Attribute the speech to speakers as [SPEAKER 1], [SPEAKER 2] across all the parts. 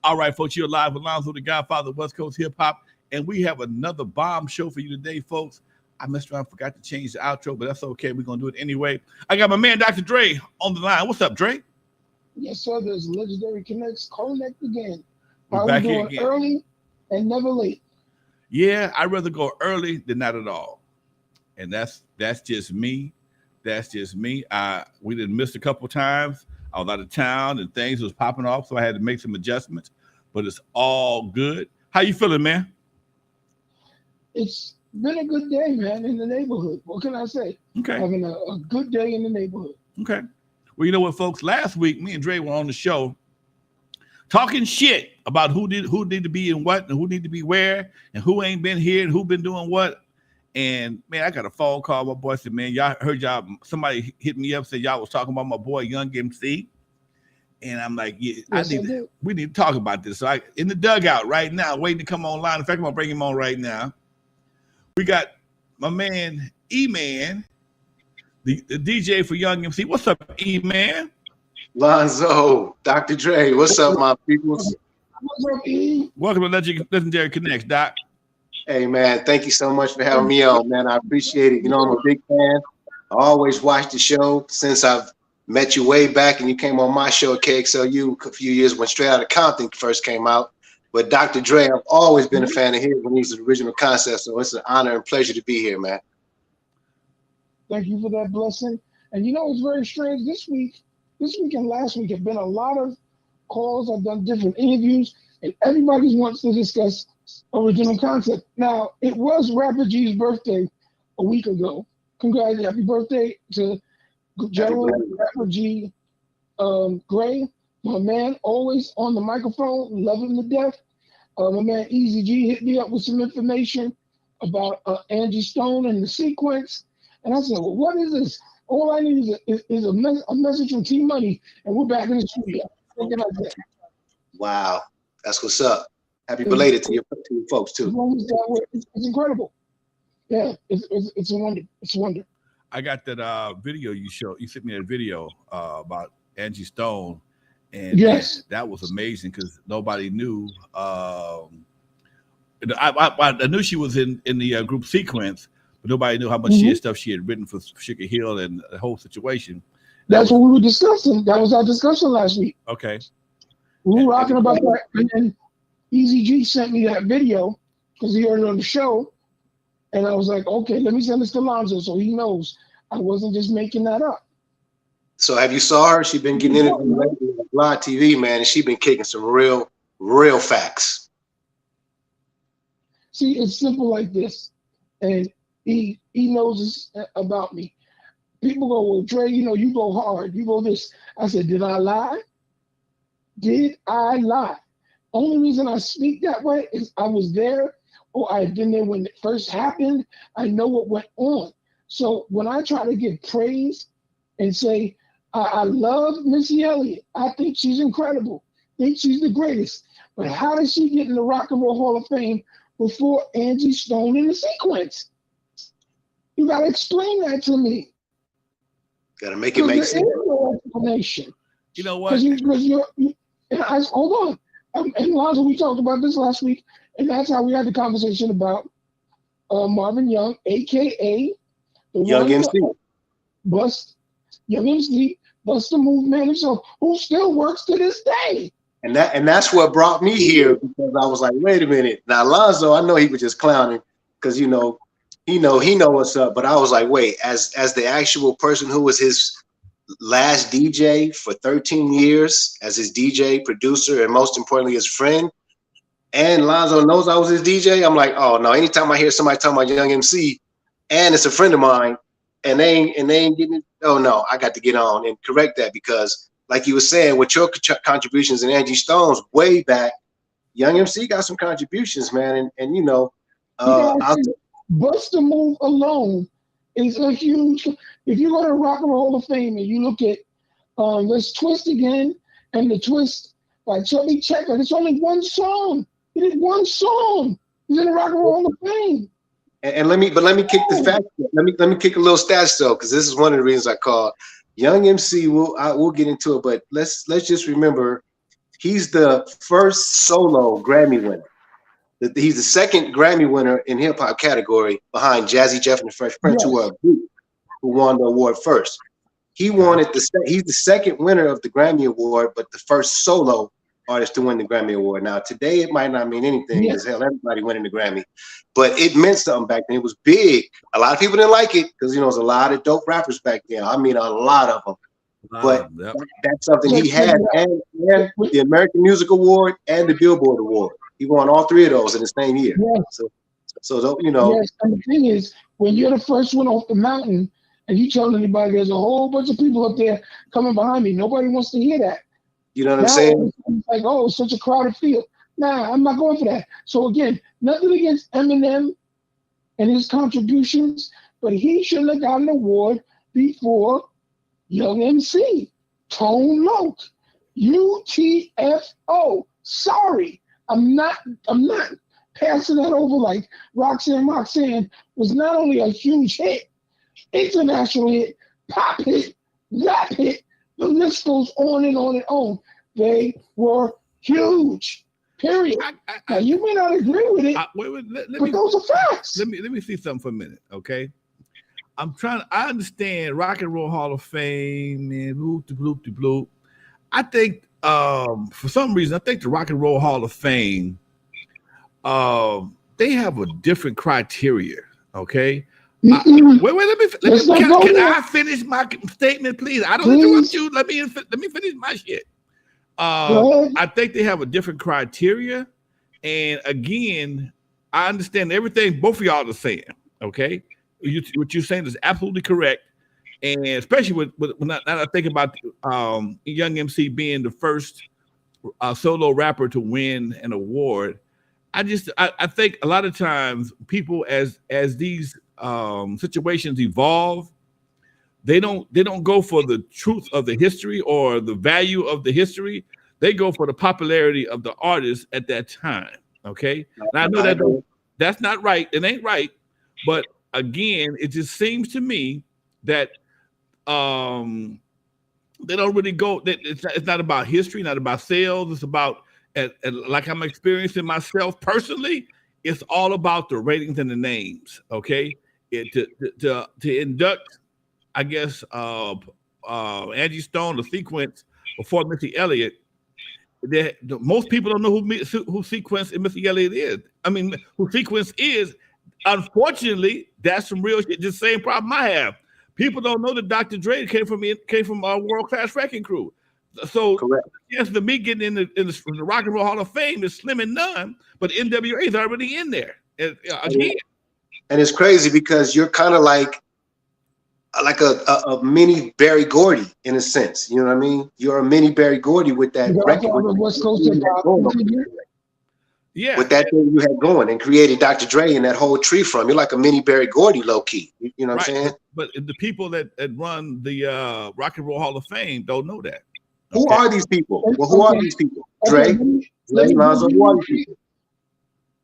[SPEAKER 1] All right, folks, you're live with Lonzo, the Godfather of West Coast Hip Hop, and we have another bomb show for you today, folks. I messed around, forgot to change the outro, but that's okay. We're going to do it anyway. I got my man, Dr. Dre, on the line. What's up, Dre?
[SPEAKER 2] Yes, sir. There's Legendary Connects. Connect again.
[SPEAKER 1] We're back here again.
[SPEAKER 2] Early and never late.
[SPEAKER 1] Yeah, I'd rather go early than not at all. And that's just me. That's just me. We didn't miss a couple times. I was out of town and things was popping off, so I had to make some adjustments. But it's all good. How you feeling, man?
[SPEAKER 2] It's been a good day, man, in the neighborhood. What can I say?
[SPEAKER 1] Okay.
[SPEAKER 2] Having a good day in the neighborhood.
[SPEAKER 1] Okay. Well, you know what, folks? Last week, me and Dre were on the show talking shit about who need to be in what and who need to be where and who ain't been here and who been doing what. And man, I got a phone call. My boy said, man, somebody hit me up, said y'all was talking about my boy Young MC. And I'm like, yeah,
[SPEAKER 2] yes,
[SPEAKER 1] we need to talk about this. So in the dugout right now, waiting to come online. In fact, I'm gonna bring him on right now. We got my man E-Man, the DJ for Young MC. What's up, E-Man?
[SPEAKER 3] Lonzo, Dr. Dre, what's up, my people?
[SPEAKER 2] What's up, E?
[SPEAKER 1] Welcome to Legendary Connects, Doc.
[SPEAKER 3] Hey, man, thank you so much for having me on, man. I appreciate it. You know, I'm a big fan. I always watch the show since I've met you way back, and you came on my show at KXLU a few years when Straight Outta Compton first came out. But Dr. Dre, I've always been a fan of his when he's the original concept, so it's an honor and pleasure to be here, man.
[SPEAKER 2] Thank you for that blessing. And you know, it's very strange. This week and last week have been a lot of calls. I've done different interviews, and everybody wants to discuss original concept. Now, it was Rapper G's birthday a week ago. Congratulations, happy birthday to General Rapper G Gray, my man, always on the microphone, love him to death. My man Easy G hit me up with some information about Angie Stone and the sequence. And I said, well, what is this? All I need is a message from T Money, and we're back in the studio.
[SPEAKER 3] Wow, that's what's up. Happy belated to your folks too.
[SPEAKER 2] It's incredible. Yeah, it's a wonder. It's a wonder.
[SPEAKER 1] I got that video you sent me that video about Angie Stone, and
[SPEAKER 2] yes,
[SPEAKER 1] that was amazing because nobody knew. I knew she was in the group sequence, but nobody knew how much stuff she had written for Sugar Hill and the whole situation.
[SPEAKER 2] That's what we were discussing. That was our discussion last week.
[SPEAKER 1] Okay.
[SPEAKER 2] We were talking about that, and then Easy G sent me that video because he heard it on the show, and I was like, okay, let me send this to Lonzo so he knows I wasn't just making that up.
[SPEAKER 3] So have you saw her? She's been getting interviewed on live TV, man, and she's been kicking some real facts.
[SPEAKER 2] See, it's simple like this, and he knows this about me. People go, well, Dre, you know, you go hard, you go this. I said, did I lie? Did I lie? Only reason I speak that way is I was there, or I've been there when it first happened. I know what went on. So when I try to give praise and say, I love Missy Elliott, I think she's incredible, think she's the greatest, but how did she get in the Rock and Roll Hall of Fame before Angie Stone in the sequence? You got to explain that to me.
[SPEAKER 3] Got to make it make sense.
[SPEAKER 2] There is no explanation.
[SPEAKER 1] You know what?
[SPEAKER 2] Hold on. And Lonzo, we talked about this last week, and that's how we had the conversation about Marvin Young, a.k.a.
[SPEAKER 3] Young MC.
[SPEAKER 2] Young MC, Bust the Move Man himself, who still works to this day.
[SPEAKER 3] And that's what brought me here, because I was like, wait a minute. Now, Lonzo, I know he was just clowning because, you know, he know what's up. But I was like, wait, as the actual person who was his last DJ for 13 years, as his DJ, producer, and most importantly, his friend, and Lonzo knows I was his DJ, I'm like, oh no, anytime I hear somebody talking about Young MC, and it's a friend of mine, and they ain't getting it, oh no, I got to get on and correct that, because like you were saying, with your contributions and Angie Stone's way back, Young MC got some contributions, man, and you know,
[SPEAKER 2] Bust the Move alone is a huge. If you go to Rock and Roll Hall of Fame and you look at Let's Twist Again and The Twist by Chubby Checker, it's only one song. It is one song. It's in the Rock and Roll Hall of Fame.
[SPEAKER 3] And let me kick the fact. Let me kick a little stats though, because this is one of the reasons I called Young MC. We'll get into it, but let's just remember He's the first solo Grammy winner. He's the second Grammy winner in hip hop category behind Jazzy Jeff and the Fresh Prince,
[SPEAKER 2] Yes.
[SPEAKER 3] who won the award first. He won it. He's the second winner of the Grammy Award, but the first solo artist to win the Grammy Award. Now today it might not mean anything because hell, everybody winning the Grammy, but it meant something back then. It was big. A lot of people didn't like it because there's a lot of dope rappers back then. I mean, a lot of them. But that's something he had, and the American Music Award and the Billboard Award. He won all three of those in the same year.
[SPEAKER 2] Yes.
[SPEAKER 3] So you know.
[SPEAKER 2] Yes, and the thing is, when you're the first one off the mountain, and you tell anybody there's a whole bunch of people up there coming behind me, nobody wants to hear that.
[SPEAKER 3] You know what I'm saying?
[SPEAKER 2] It's like, oh, it's such a crowded field. Nah, I'm not going for that. So again, nothing against Eminem and his contributions, but he shouldn't have gotten an award before Young MC, Tone Loc, UTFO. Sorry, I'm not passing that over like Roxanne was not only a huge hit, international hit, pop hit, rap hit. The list goes on and on and on. They were huge. Period. Now you may not agree with it, but those are facts.
[SPEAKER 1] Let me see something for a minute, okay? I understand Rock and Roll Hall of Fame and bloop. I think for some reason, I think the Rock and Roll Hall of Fame, they have a different criteria, okay? Wait, can I finish my statement, please? I don't interrupt you. Let me finish my shit. I think they have a different criteria, and again, I understand everything both of y'all are saying. Okay, what you're saying is absolutely correct, and especially when I think about Young MC being the first solo rapper to win an award. I think a lot of times people as these situations evolve, they don't go for the truth of the history or the value of the history. They go for the popularity of the artist at that time. Okay, and I know that's not right. It ain't right, but again, it just seems to me that they don't really go. That it's not about history, not about sales. It's about like I'm experiencing myself personally. It's all about the ratings and the names. Okay. To induct, I guess, Angie Stone, the sequence before Missy Elliott. Most people don't know who Sequence and Missy Elliott is. I mean, who Sequence is. Unfortunately, that's some real shit. Just the same problem I have. People don't know that Dr. Dre came from our World Class Wrecking Crew. So yes, the me getting in the Rock and Roll Hall of Fame is slim and none, but N.W.A is already in there. Again.
[SPEAKER 3] And it's crazy because you're kind of like a mini Berry Gordy in a sense. You know what I mean? You're a mini Berry Gordy with that record.
[SPEAKER 1] Yeah.
[SPEAKER 3] With that thing you had going and created Dr. Dre and that whole tree from. You're like a mini Berry Gordy, low key. You know what I'm saying?
[SPEAKER 1] But the people that run the Rock and Roll Hall of Fame don't know that.
[SPEAKER 3] Who are these people? Well, who are these people? Dre, Lonzo, who are these people?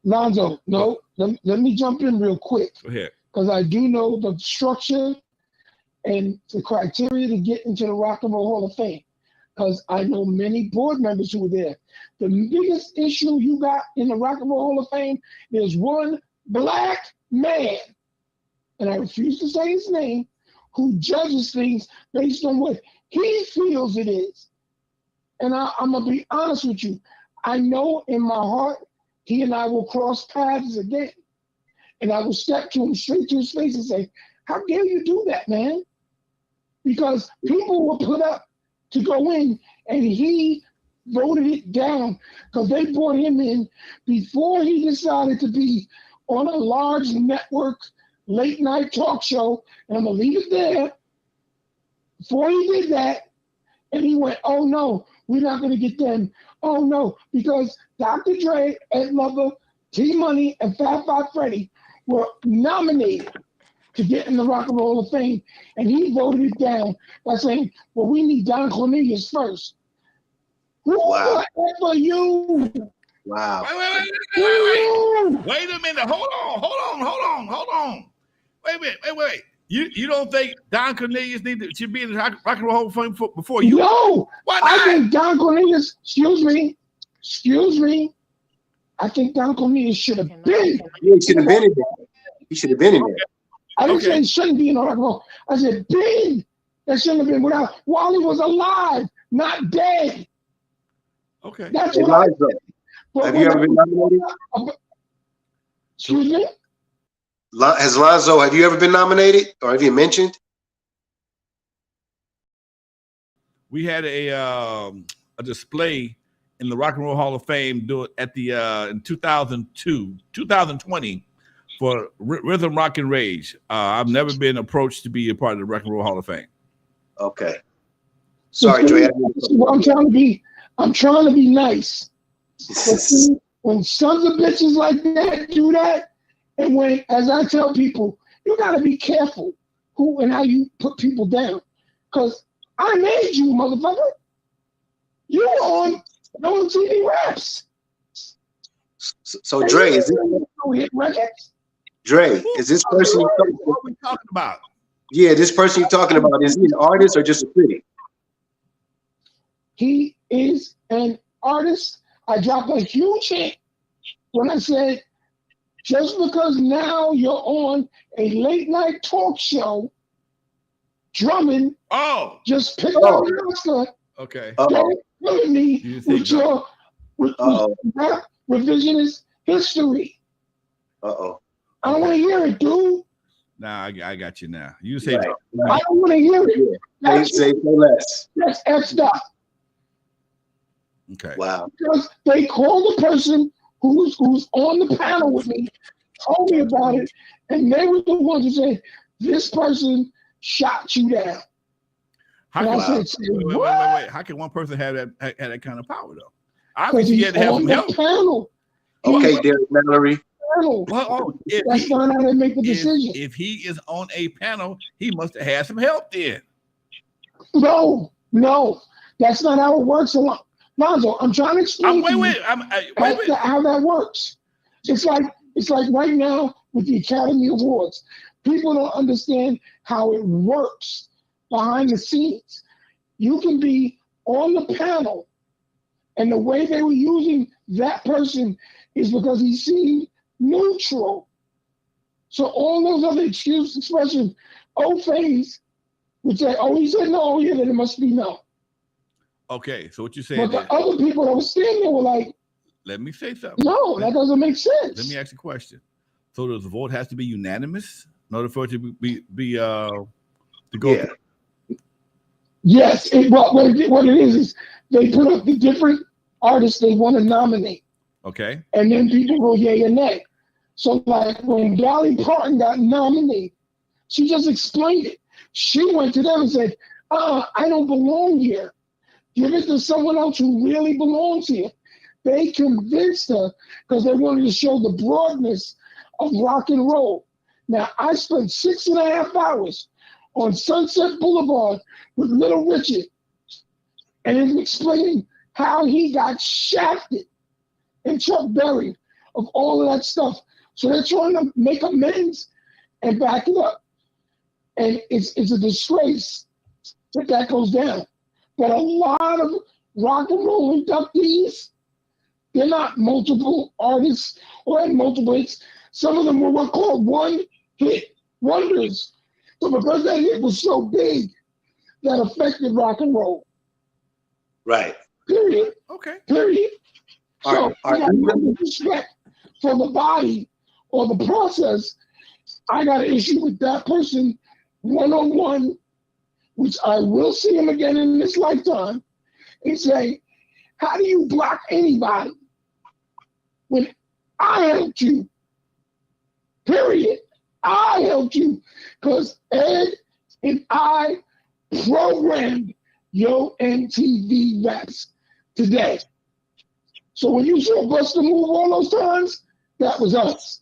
[SPEAKER 2] Lonzo, no, let me jump in real quick.
[SPEAKER 1] Go ahead.
[SPEAKER 2] Because I do know the structure and the criteria to get into the Rock and Roll Hall of Fame. Because I know many board members who were there. The biggest issue you got in the Rock and Roll Hall of Fame is one black man, and I refuse to say his name, who judges things based on what he feels it is. And I'm going to be honest with you. I know in my heart, he and I will cross paths again. And I will step to him straight to his face and say, how dare you do that, man? Because people were put up to go in, and he voted it down because they brought him in before he decided to be on a large network late night talk show. And I'm going to leave it there. Before he did that, and he went, oh no, we're not going to get them. Oh no, because Dr. Dre, Ed Lover, T-Money, and Fat Five Freddy were nominated to get in the Rock and Roll of Fame, and he voted it down by saying, well, we need Don Cornelius first.
[SPEAKER 3] Wow.
[SPEAKER 2] Who you?
[SPEAKER 3] Wow.
[SPEAKER 1] Wait a minute. Hold on. Wait a minute. You don't think Don Cornelius should be in the Rock and Roll Hall of Fame before you?
[SPEAKER 2] No.
[SPEAKER 1] Why not?
[SPEAKER 2] I think Don Cornelius, excuse me, Excuse me. I think Don Cornelius should have been.
[SPEAKER 3] Yeah, he should have been in there. He should have been in there.
[SPEAKER 2] I didn't say he shouldn't be in the Rock and Roll. I said been. That shouldn't have been without while he was alive, not dead.
[SPEAKER 1] Okay.
[SPEAKER 2] That's
[SPEAKER 3] Hey,
[SPEAKER 2] what
[SPEAKER 3] Lonzo, have you ever been nominated?
[SPEAKER 2] Excuse me?
[SPEAKER 3] Has Lonzo, have you ever been nominated or have you mentioned?
[SPEAKER 1] We had a display in the Rock and Roll Hall of Fame at the in 2020 for Rhythm, Rock, and Rage. I've never been approached to be a part of the Rock and Roll Hall of Fame.
[SPEAKER 3] Okay. Sorry, Dre.
[SPEAKER 2] I'm trying to be nice. When sons of bitches like that do that, and when, as I tell people, you got to be careful who and how you put people down. Because I made you, motherfucker. You on TV raps.
[SPEAKER 3] So Dre, is this person
[SPEAKER 1] what are we talking about?
[SPEAKER 3] Yeah, this person you're talking about, is he an artist or just a critic?
[SPEAKER 2] He is an artist. I dropped a huge hit when I said, just because now you're on a late night talk show drumming, just pick up your Oscar.
[SPEAKER 1] Okay.
[SPEAKER 2] Don't come at me with your revisionist history. I don't want to hear it, dude.
[SPEAKER 1] Nah, I got you now. You say
[SPEAKER 2] I don't want to hear it.
[SPEAKER 3] Say less.
[SPEAKER 2] That's F'd up.
[SPEAKER 1] Okay.
[SPEAKER 3] Wow.
[SPEAKER 2] Because they called the person who's on the panel with me, told me about it, and they were the ones who said, this person shot you down.
[SPEAKER 1] Wait. How can one person have that kind of power, though? Obviously, he had to have some help.
[SPEAKER 2] Panel.
[SPEAKER 3] Okay, Derek Mallory.
[SPEAKER 2] That's not how they make the decision.
[SPEAKER 1] If he is on a panel, he must have had some help then.
[SPEAKER 2] No, that's not how it works. Lonzo, I'm trying to explain how that works. It's like right now with the Academy Awards, people don't understand how it works behind the scenes. You can be on the panel, and the way they were using that person is because he seemed neutral. So all those other expressions, phase, would say, he said no, then it must be no.
[SPEAKER 1] Okay, so what you saying?
[SPEAKER 2] But the other people that were standing there were like,
[SPEAKER 1] let me say something.
[SPEAKER 2] No, that doesn't make sense.
[SPEAKER 1] Let me ask you a question. So does the vote has to be unanimous in order for it to be to go?
[SPEAKER 3] Yeah.
[SPEAKER 2] Yes. What it is they put up the different artists they want to nominate.
[SPEAKER 1] Okay.
[SPEAKER 2] And then people go yay and nay. So like when Dolly Parton got nominated, she just explained it. She went to them and said, I don't belong here. Give it to someone else who really belongs here. They convinced her because they wanted to show the broadness of rock and roll. Now, I spent 6.5 hours on Sunset Boulevard with Little Richard and him explaining how he got shafted and Chuck Berry of all of that stuff. So they're trying to make amends and back it up. And it's a disgrace that goes down. But a lot of rock and roll inductees, they're not multiple artists or had multiple hits. Some of them were what called one-hit wonders. So because that hit was so big, that affected rock and roll.
[SPEAKER 3] Right.
[SPEAKER 2] Period.
[SPEAKER 1] Okay.
[SPEAKER 2] Period. So I got no respect for the body or the process. I got an issue with that person one-on-one, which I will see him again in this lifetime, and say, how do you block anybody when I helped you? Period. I helped you because Ed and I programmed your MTV raps today. So when you saw Busta move all those times, that was us.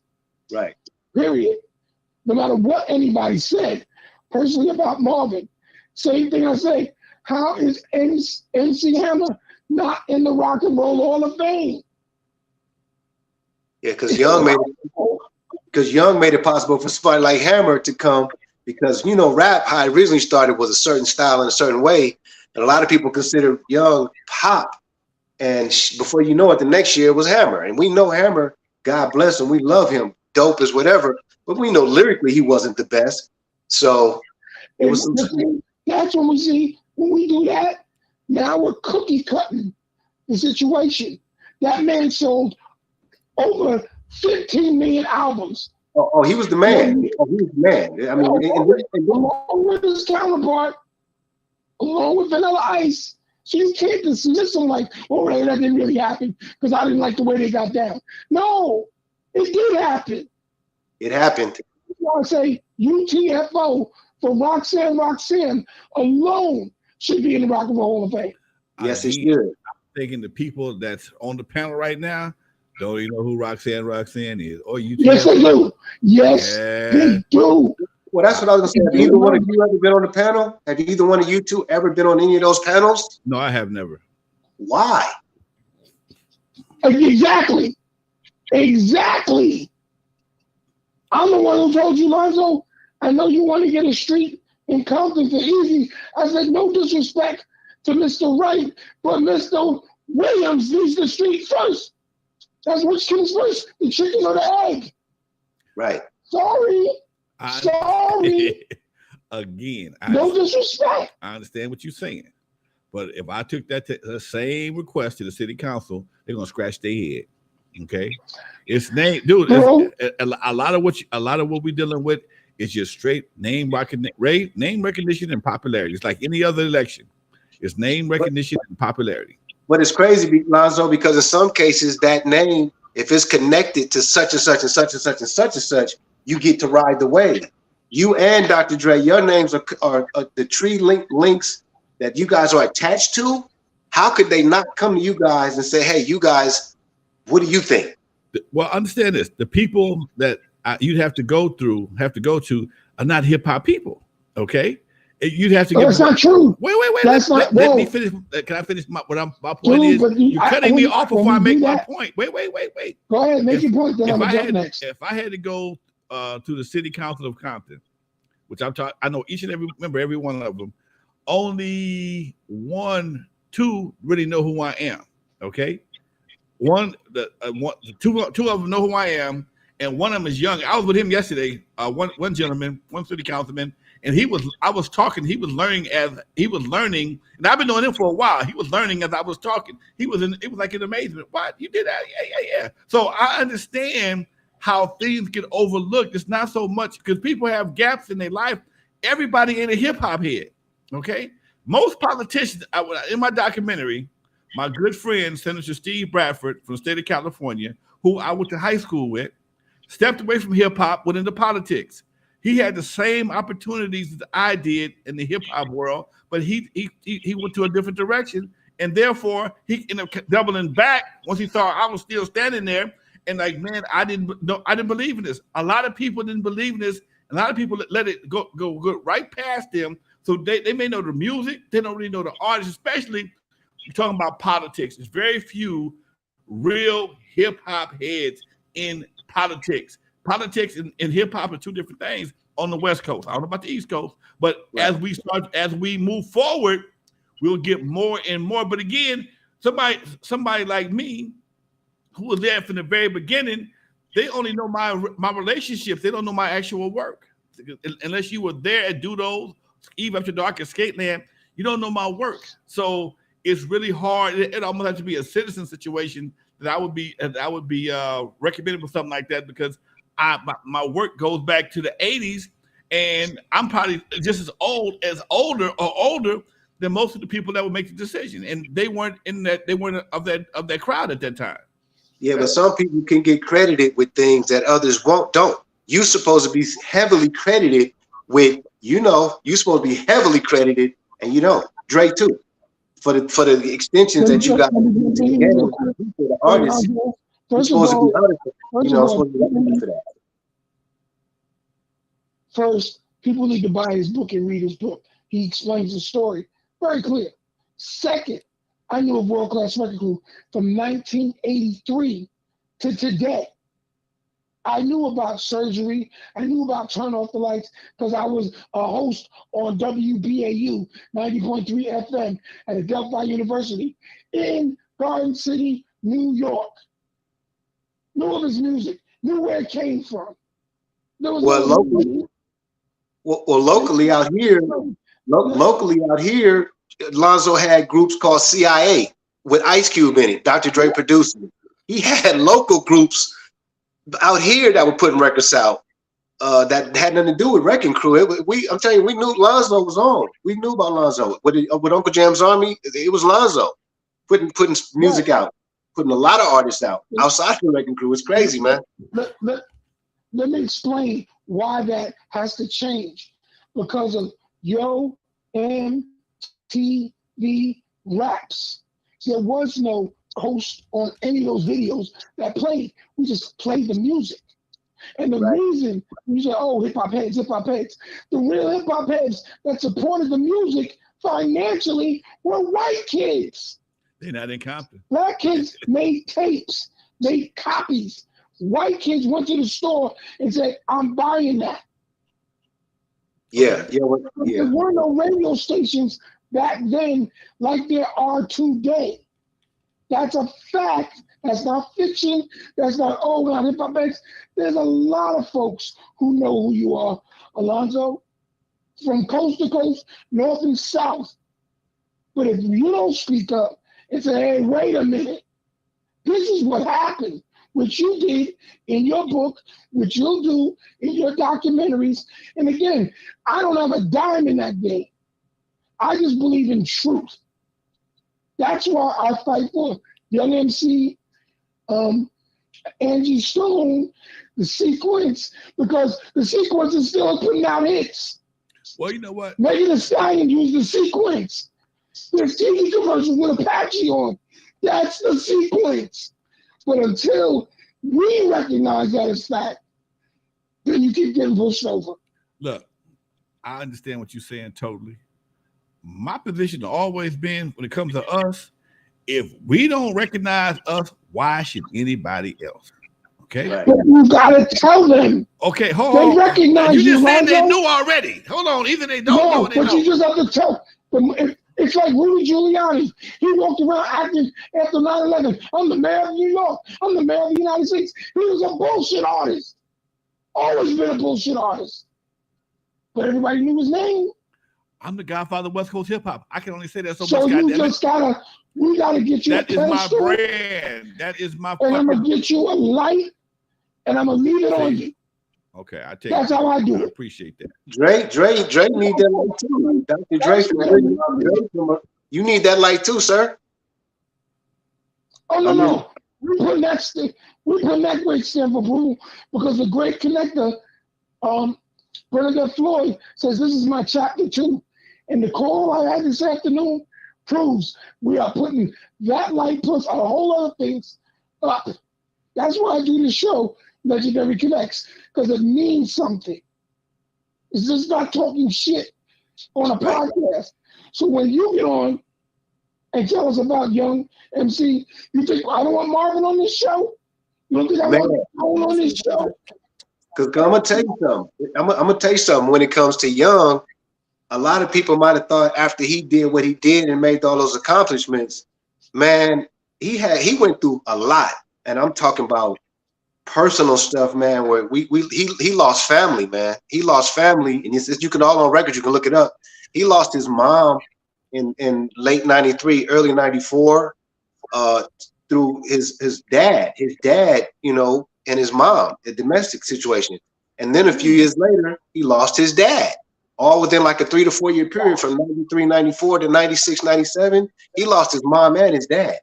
[SPEAKER 3] Right.
[SPEAKER 2] Period. No matter what anybody said, personally about Marvin, same thing I say, how is MC Hammer not in the Rock and Roll Hall of Fame?
[SPEAKER 3] Yeah, because Young made it possible for somebody like Hammer to come, because rap, how it originally started, was a certain style in a certain way, and a lot of people consider Young pop. And before you know it, the next year was Hammer. And we know Hammer, God bless him, we love him, dope as whatever. But we know lyrically he wasn't the best. So it was some.
[SPEAKER 2] That's when we see, when we do that, now we're cookie cutting the situation. That man sold over 15 million albums.
[SPEAKER 3] Oh, he was the man. Oh, he was the man. I mean,
[SPEAKER 2] along with his counterpart, along with Vanilla Ice. So you can't dismiss them like, oh, that didn't really happen because I didn't like the way they got down. No, it did happen.
[SPEAKER 3] It happened.
[SPEAKER 2] That's why I say UTFO for Roxanne alone should be in the Rock and Roll Hall of Fame.
[SPEAKER 3] Yes, it should.
[SPEAKER 1] I'm thinking the people that's on the panel right now don't even know who Roxanne is. Or UTFO.
[SPEAKER 2] Yes, they do. Yes, they do.
[SPEAKER 3] Well, that's what I was going to say. Have either one of you ever been on the panel? Have either one of you two ever been on any of those panels?
[SPEAKER 1] No, I have never.
[SPEAKER 3] Why?
[SPEAKER 2] Exactly. I'm the one who told you, Lonzo, I know you want to get a street in Compton for easy. I said, no disrespect to Mr. Wright, but Mr. Williams needs the street first. That's which comes first, the chicken or the egg.
[SPEAKER 3] Right.
[SPEAKER 2] Sorry.
[SPEAKER 1] Again,
[SPEAKER 2] no disrespect.
[SPEAKER 1] I understand what you're saying, but if I took that same request to the city council, they're gonna scratch their head. Okay, it's name, dude. A lot of what we're dealing with is just straight name recognition and popularity. It's like any other election. It's name recognition and popularity.
[SPEAKER 3] But it's crazy, Lonzo, because in some cases that name, if it's connected to such and such and such and such and such and such, you get to ride the wave. You and Dr. Dre, your names are the tree links that you guys are attached to. How could they not come to you guys and say, hey, you guys, what do you think?
[SPEAKER 1] Well, understand this. The people that you'd have to go to are not hip hop people. Okay. You'd have to get.
[SPEAKER 2] That's not true.
[SPEAKER 1] Wait.
[SPEAKER 2] That's
[SPEAKER 1] let me finish. Can I finish my point? You're cutting me off before I make my point. Wait.
[SPEAKER 2] Go ahead, make your point. Then I'm gonna jump next.
[SPEAKER 1] If I had to go to the city council of Compton, which I know each and every one of them, only 1, 2 really know who I am. Okay, two of them know who I am, and one of them is young. I was with him yesterday. One gentleman, one city councilman. And he was learning, and I've been knowing him for a while. He was learning as I was talking. It was like an amazement. What? You did that? Yeah. So I understand how things get overlooked. It's not so much because people have gaps in their life. Everybody ain't a hip hop head. Okay. Most politicians, in my documentary, my good friend, Senator Steve Bradford from the state of California, who I went to high school with, stepped away from hip hop, went into politics. He had the same opportunities that I did in the hip hop world, but he went to a different direction, and therefore he ended up doubling back once he saw I was still standing there. And like, man, I didn't believe in this. A lot of people didn't believe in this. A lot of people let it go right past them. So they may know the music, they don't really know the artists, especially you're talking about politics. There's very few real hip hop heads in politics. Politics and hip hop are two different things on the West Coast. I don't know about the East Coast, but right. as we move forward, we'll get more and more. But again, somebody like me, who was there from the very beginning, they only know my relationships. They don't know my actual work. Unless you were there at Dudo's, Eve After Dark, at Skateland, you don't know my work. So it's really hard. It almost has to be a citizen situation that I would be recommended for something like that, because my work goes back to the 80s, and I'm probably just as older than most of the people that would make the decision, and they weren't of that crowd at that time.
[SPEAKER 3] Yeah, but some people can get credited with things that others don't. You're supposed to be heavily credited with, you're supposed to be heavily credited, and Dre too, for the extensions that you got together for the artists. First of all,
[SPEAKER 2] first, people need to buy his book and read his book. He explains the story very clear. Second, I knew a world-class record crew from 1983 to today. I knew about Surgery. I knew about Turn Off the Lights because I was a host on WBAU 90.3 FM at N.W.A. University in Garden City, New York. Knew of his music, knew where it came from. There was
[SPEAKER 3] Well, locally out here, Lonzo had groups called CIA with Ice Cube in it. Dr. Dre producing. He had local groups out here that were putting records out that had nothing to do with Wrecking Crew. I'm telling you, we knew Lonzo was on. We knew about Lonzo with Uncle Jam's Army. It was Lonzo putting music out, putting a lot of artists out outside of the Wrecking Crew. It's crazy, man.
[SPEAKER 2] Let me explain why that has to change. Because of Yo MTV Raps. There was no host on any of those videos that played. We just played the music. And the reason you say, oh, hip hop heads, the real hip hop heads that supported the music financially were white kids.
[SPEAKER 1] They're not in Compton.
[SPEAKER 2] Black kids made tapes, made copies. White kids went to the store and said, I'm buying that.
[SPEAKER 3] Yeah.
[SPEAKER 2] There were no radio stations back then like there are today. That's a fact. That's not fiction. That's not, oh, God, hip hop heads. There's a lot of folks who know who you are, Alonzo, from coast to coast, north and south. But if you don't speak up and say, hey, wait a minute, this is what happened, which you did in your book, which you'll do in your documentaries. And again, I don't have a dime in that game. I just believe in truth. That's why I fight for Young MC, Angie Stone, the Sequence, because the Sequence is still putting out hits.
[SPEAKER 1] Well, you know what?
[SPEAKER 2] Megan Thee Stallion used the Sequence. There's TV commercials with Apache on. That's the Sequence. But until we recognize that as fact, then you keep getting pushed over.
[SPEAKER 1] Look, I understand what you're saying totally. My position has always been, when it comes to us, if we don't recognize us, why should anybody else? Okay?
[SPEAKER 2] Right. But you gotta tell them.
[SPEAKER 1] Okay, hold
[SPEAKER 2] on.
[SPEAKER 1] They recognize
[SPEAKER 2] you
[SPEAKER 1] just said they knew already. Hold on, either they don't know or they
[SPEAKER 2] but
[SPEAKER 1] don't.
[SPEAKER 2] You just have to tell. It's like Rudy Giuliani. He walked around acting after 9/11. I'm the mayor of New York. I'm the mayor of the United States. He was a bullshit artist. Always been a bullshit artist. But everybody knew his name.
[SPEAKER 1] I'm the godfather of West Coast hip hop. I can only say that so much.
[SPEAKER 2] So you just gotta, we gotta get you
[SPEAKER 1] that a pedestal. That is my brand. That is my.
[SPEAKER 2] And I'm gonna get you a light, and I'm gonna leave it on you.
[SPEAKER 1] Okay, I take.
[SPEAKER 2] That's how I do it.
[SPEAKER 1] I appreciate that.
[SPEAKER 3] Dre need that light too. Dr. Dre, you need that light too, sir.
[SPEAKER 2] Oh no. We put that great stamp of approval because the great connector, Bernadette Floyd says this is my chapter 2. And the call I had this afternoon proves we are putting that light plus a whole other things up. That's why I do the show, Legendary Connects, because it means something. It's just not talking shit on a podcast. So when you get on and tell us about Young MC, you think, I don't want Marvin on this show? You don't think I want Marvin on this show?
[SPEAKER 3] Because I'm going to tell you something. I'm going to tell you something. When it comes to Young, a lot of people might have thought after he did what he did and made all those accomplishments, man, he went through a lot. And I'm talking about personal stuff, man, where he lost family, man. He lost family, and you can all on record, you can look it up. He lost his mom in late 93, early 94, through his dad, you know, and his mom, a domestic situation. And then a few years later, he lost his dad. All within like a 3 to 4 year period from 93, 94 to 96, 97, he lost his mom and his dad.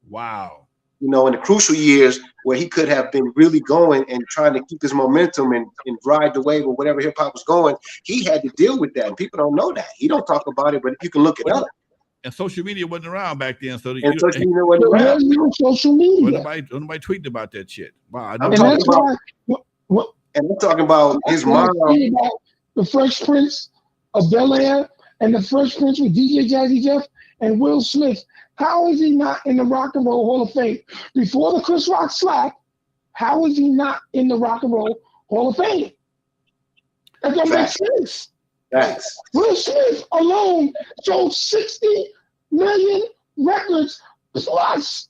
[SPEAKER 1] Wow.
[SPEAKER 3] You know, in the crucial years where he could have been really going and trying to keep his momentum and ride the wave of whatever hip hop was going, he had to deal with that. And people don't know that. He don't talk about it, but you can look it up.
[SPEAKER 1] And social media wasn't around back then. So
[SPEAKER 3] social media wasn't around.
[SPEAKER 2] Social media.
[SPEAKER 1] Nobody tweeting about that shit. Wow.
[SPEAKER 3] I'm talking about his mom.
[SPEAKER 2] The Fresh Prince of Bel-Air and the Fresh Prince with DJ Jazzy Jeff and Will Smith. How is he not in the Rock and Roll Hall of Fame? Before the Chris Rock slap, how is he not in the Rock and Roll Hall of Fame? That don't make sense.
[SPEAKER 3] Facts.
[SPEAKER 2] Will Smith alone sold 60 million records Plus.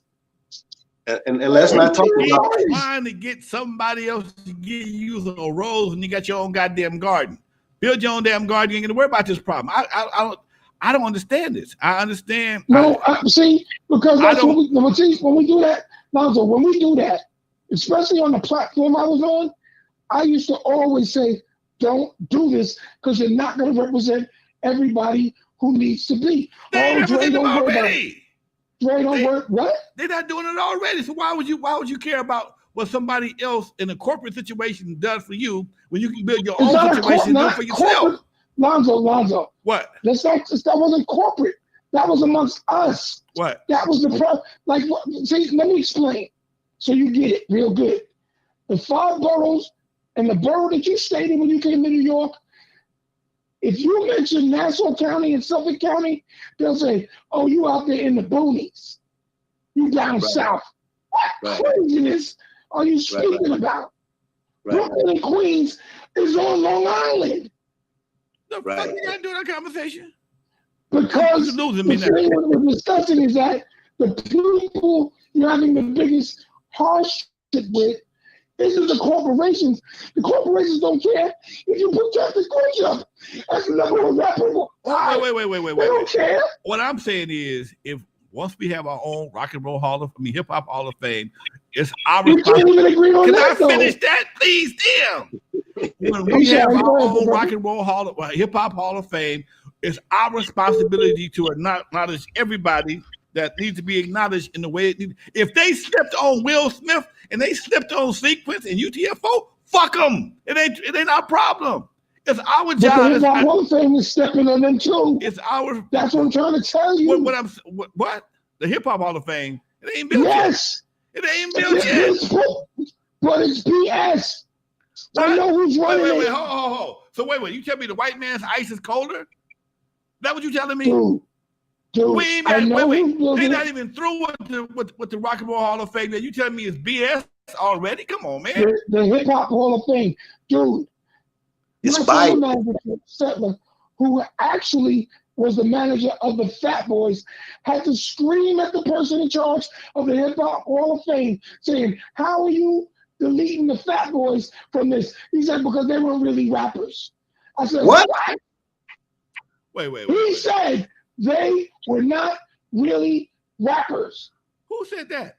[SPEAKER 3] And let's not talk about
[SPEAKER 1] trying to get somebody else to give you some roles when you got your own goddamn garden. Build your own damn garden. You ain't gonna worry about this problem. I don't understand this. I understand.
[SPEAKER 2] No, see, because that's what when we do that, Lonzo, when we do that, especially on the platform I was on, I used to always say, don't do this because you're not going to represent everybody who needs to be.
[SPEAKER 1] They represent them already.
[SPEAKER 2] Dre don't work. What?
[SPEAKER 1] They're not doing it already. So why would you care about what somebody else in a corporate situation does for you when you can build your own situation and do it for yourself?
[SPEAKER 2] Lonzo.
[SPEAKER 1] What?
[SPEAKER 2] That wasn't corporate. That was amongst us.
[SPEAKER 1] What?
[SPEAKER 2] That was the problem. Like, see, let me explain so you get it real good. The 5 boroughs and the borough that you stayed in when you came to New York, if you mention Nassau County and Suffolk County, they'll say, oh, you out there in the boonies. You down south. What craziness are you speaking about? Brooklyn and Queens is on Long Island.
[SPEAKER 1] The fuck you gotta do that conversation?
[SPEAKER 2] Because the thing we're discussing is that the people you're having the biggest hardship with isn't the corporations. The corporations don't care if you put Justice Coach up as the number one rapper.
[SPEAKER 1] Wait.
[SPEAKER 2] They don't care.
[SPEAKER 1] What I'm saying is, if once we have our own rock and roll hip hop hall of fame, it's our responsibility. Can I finish that, please, damn? When we have our own rock and roll hip hop hall of fame, it's our responsibility to acknowledge everybody that needs to be acknowledged in the way it needs. If they slipped on Will Smith and they slipped on Sequence and UTFO, fuck them. It ain't our problem. It's our job.
[SPEAKER 2] The Hall of Fame is stepping on them too.
[SPEAKER 1] It's our.
[SPEAKER 2] That's what I'm trying to tell you.
[SPEAKER 1] What? The Hip Hop Hall of Fame. It ain't built
[SPEAKER 2] yet.
[SPEAKER 1] It ain't built yet.
[SPEAKER 2] But it's BS. I know who's running it.
[SPEAKER 1] Wait, hold. So wait. You tell me the white man's ice is colder? That what you telling me?
[SPEAKER 2] Dude,
[SPEAKER 1] wait. They're not even through with the Rock and Roll Hall of Fame. You telling me it's BS already? Come on, man.
[SPEAKER 2] The Hip Hop Hall of Fame, dude.
[SPEAKER 3] It's by
[SPEAKER 2] Settler, who actually was the manager of the Fat Boys, had to scream at the person in charge of the Hip Hop Hall of Fame, saying, "How are you deleting the Fat Boys from this?" He said, "Because they weren't really rappers." I said, "What?"
[SPEAKER 1] Wait.
[SPEAKER 2] He said they were not really rappers.
[SPEAKER 1] Who said that?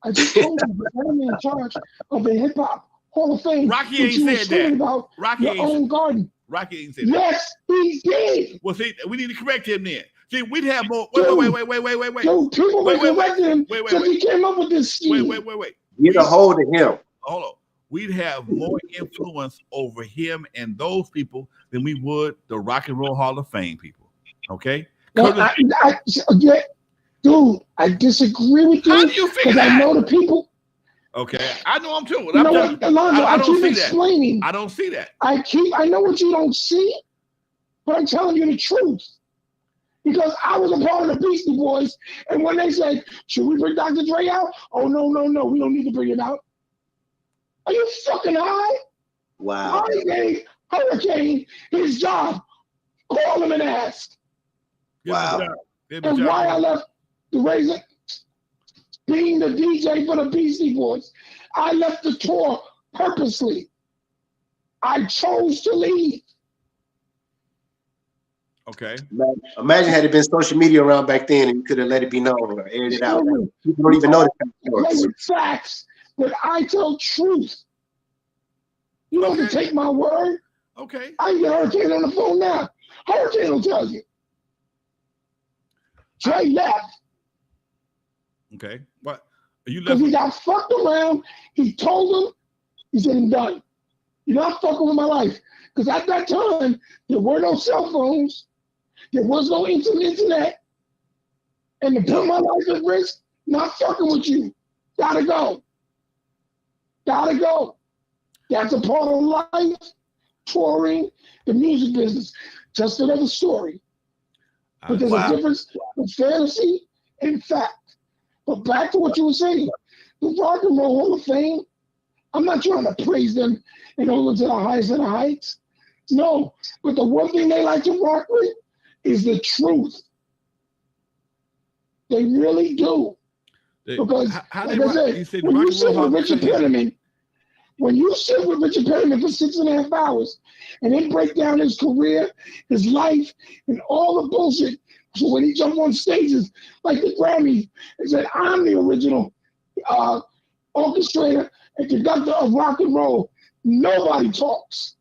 [SPEAKER 2] I just told you, the man in charge of the Hip Hop Hall of Fame.
[SPEAKER 1] Rocky ain't said that.
[SPEAKER 2] About
[SPEAKER 1] Rocky
[SPEAKER 2] your own garden.
[SPEAKER 1] Rocky ain't said that.
[SPEAKER 2] Yes, he did.
[SPEAKER 1] Well, see, we need to correct him then. See, we'd have more. Wait.
[SPEAKER 2] Dude, people were correcting him because he came up with this scheme.
[SPEAKER 1] Wait.
[SPEAKER 3] Get a hold of him.
[SPEAKER 1] Hold on. We'd have more influence over him and those people than we would the Rock and Roll Hall of Fame people. Okay?
[SPEAKER 2] Well, dude, I disagree with you.
[SPEAKER 1] How do you figure that?
[SPEAKER 2] I know the people.
[SPEAKER 1] Okay, I know them too.
[SPEAKER 2] You know what, Alonzo, I don't keep explaining.
[SPEAKER 1] I don't see that.
[SPEAKER 2] I know what you don't see, but I'm telling you the truth. Because I was a part of the Beastie Boys, and when they said, should we bring Dr. Dre out? Oh, no, we don't need to bring him out. Are you fucking high?
[SPEAKER 3] Wow.
[SPEAKER 2] I gave Hurricane his job. Call him and ask.
[SPEAKER 3] Wow.
[SPEAKER 2] And why I left the Razor, being the DJ for the Beastie Boys, I left the tour purposely. I chose to leave.
[SPEAKER 1] Okay.
[SPEAKER 3] Imagine had it been social media around back then and you could have let it be known or aired it out. People don't even know
[SPEAKER 2] the facts, but I tell truth. You don't have to take my word.
[SPEAKER 1] Okay.
[SPEAKER 2] I get Hurricane on the phone now. Hurricane will tell you. Dre left.
[SPEAKER 1] Okay. What? You left?
[SPEAKER 2] Because he got fucked around. He told him, he said, I'm done. You're not fucking with my life. Because at that time, there were no cell phones. There was no internet. And to put my life at risk, not fucking with you. Gotta go. That's a part of life, touring, the music business. Just another story. But there's a difference in fantasy and fact. But back to what you were saying, the Rock and Roll Hall of Fame, I'm not trying to praise them and hold them to the highest of the heights. No, but the one thing they like to rock with is the truth. They really do. Because,
[SPEAKER 1] how
[SPEAKER 2] like I said, when you sit with Richard Penniman, for 6.5 hours and then break down his career, his life, and all the bullshit, so when he jumped on stages like the Grammys and said, I'm the original orchestrator and conductor of rock and roll, nobody talks.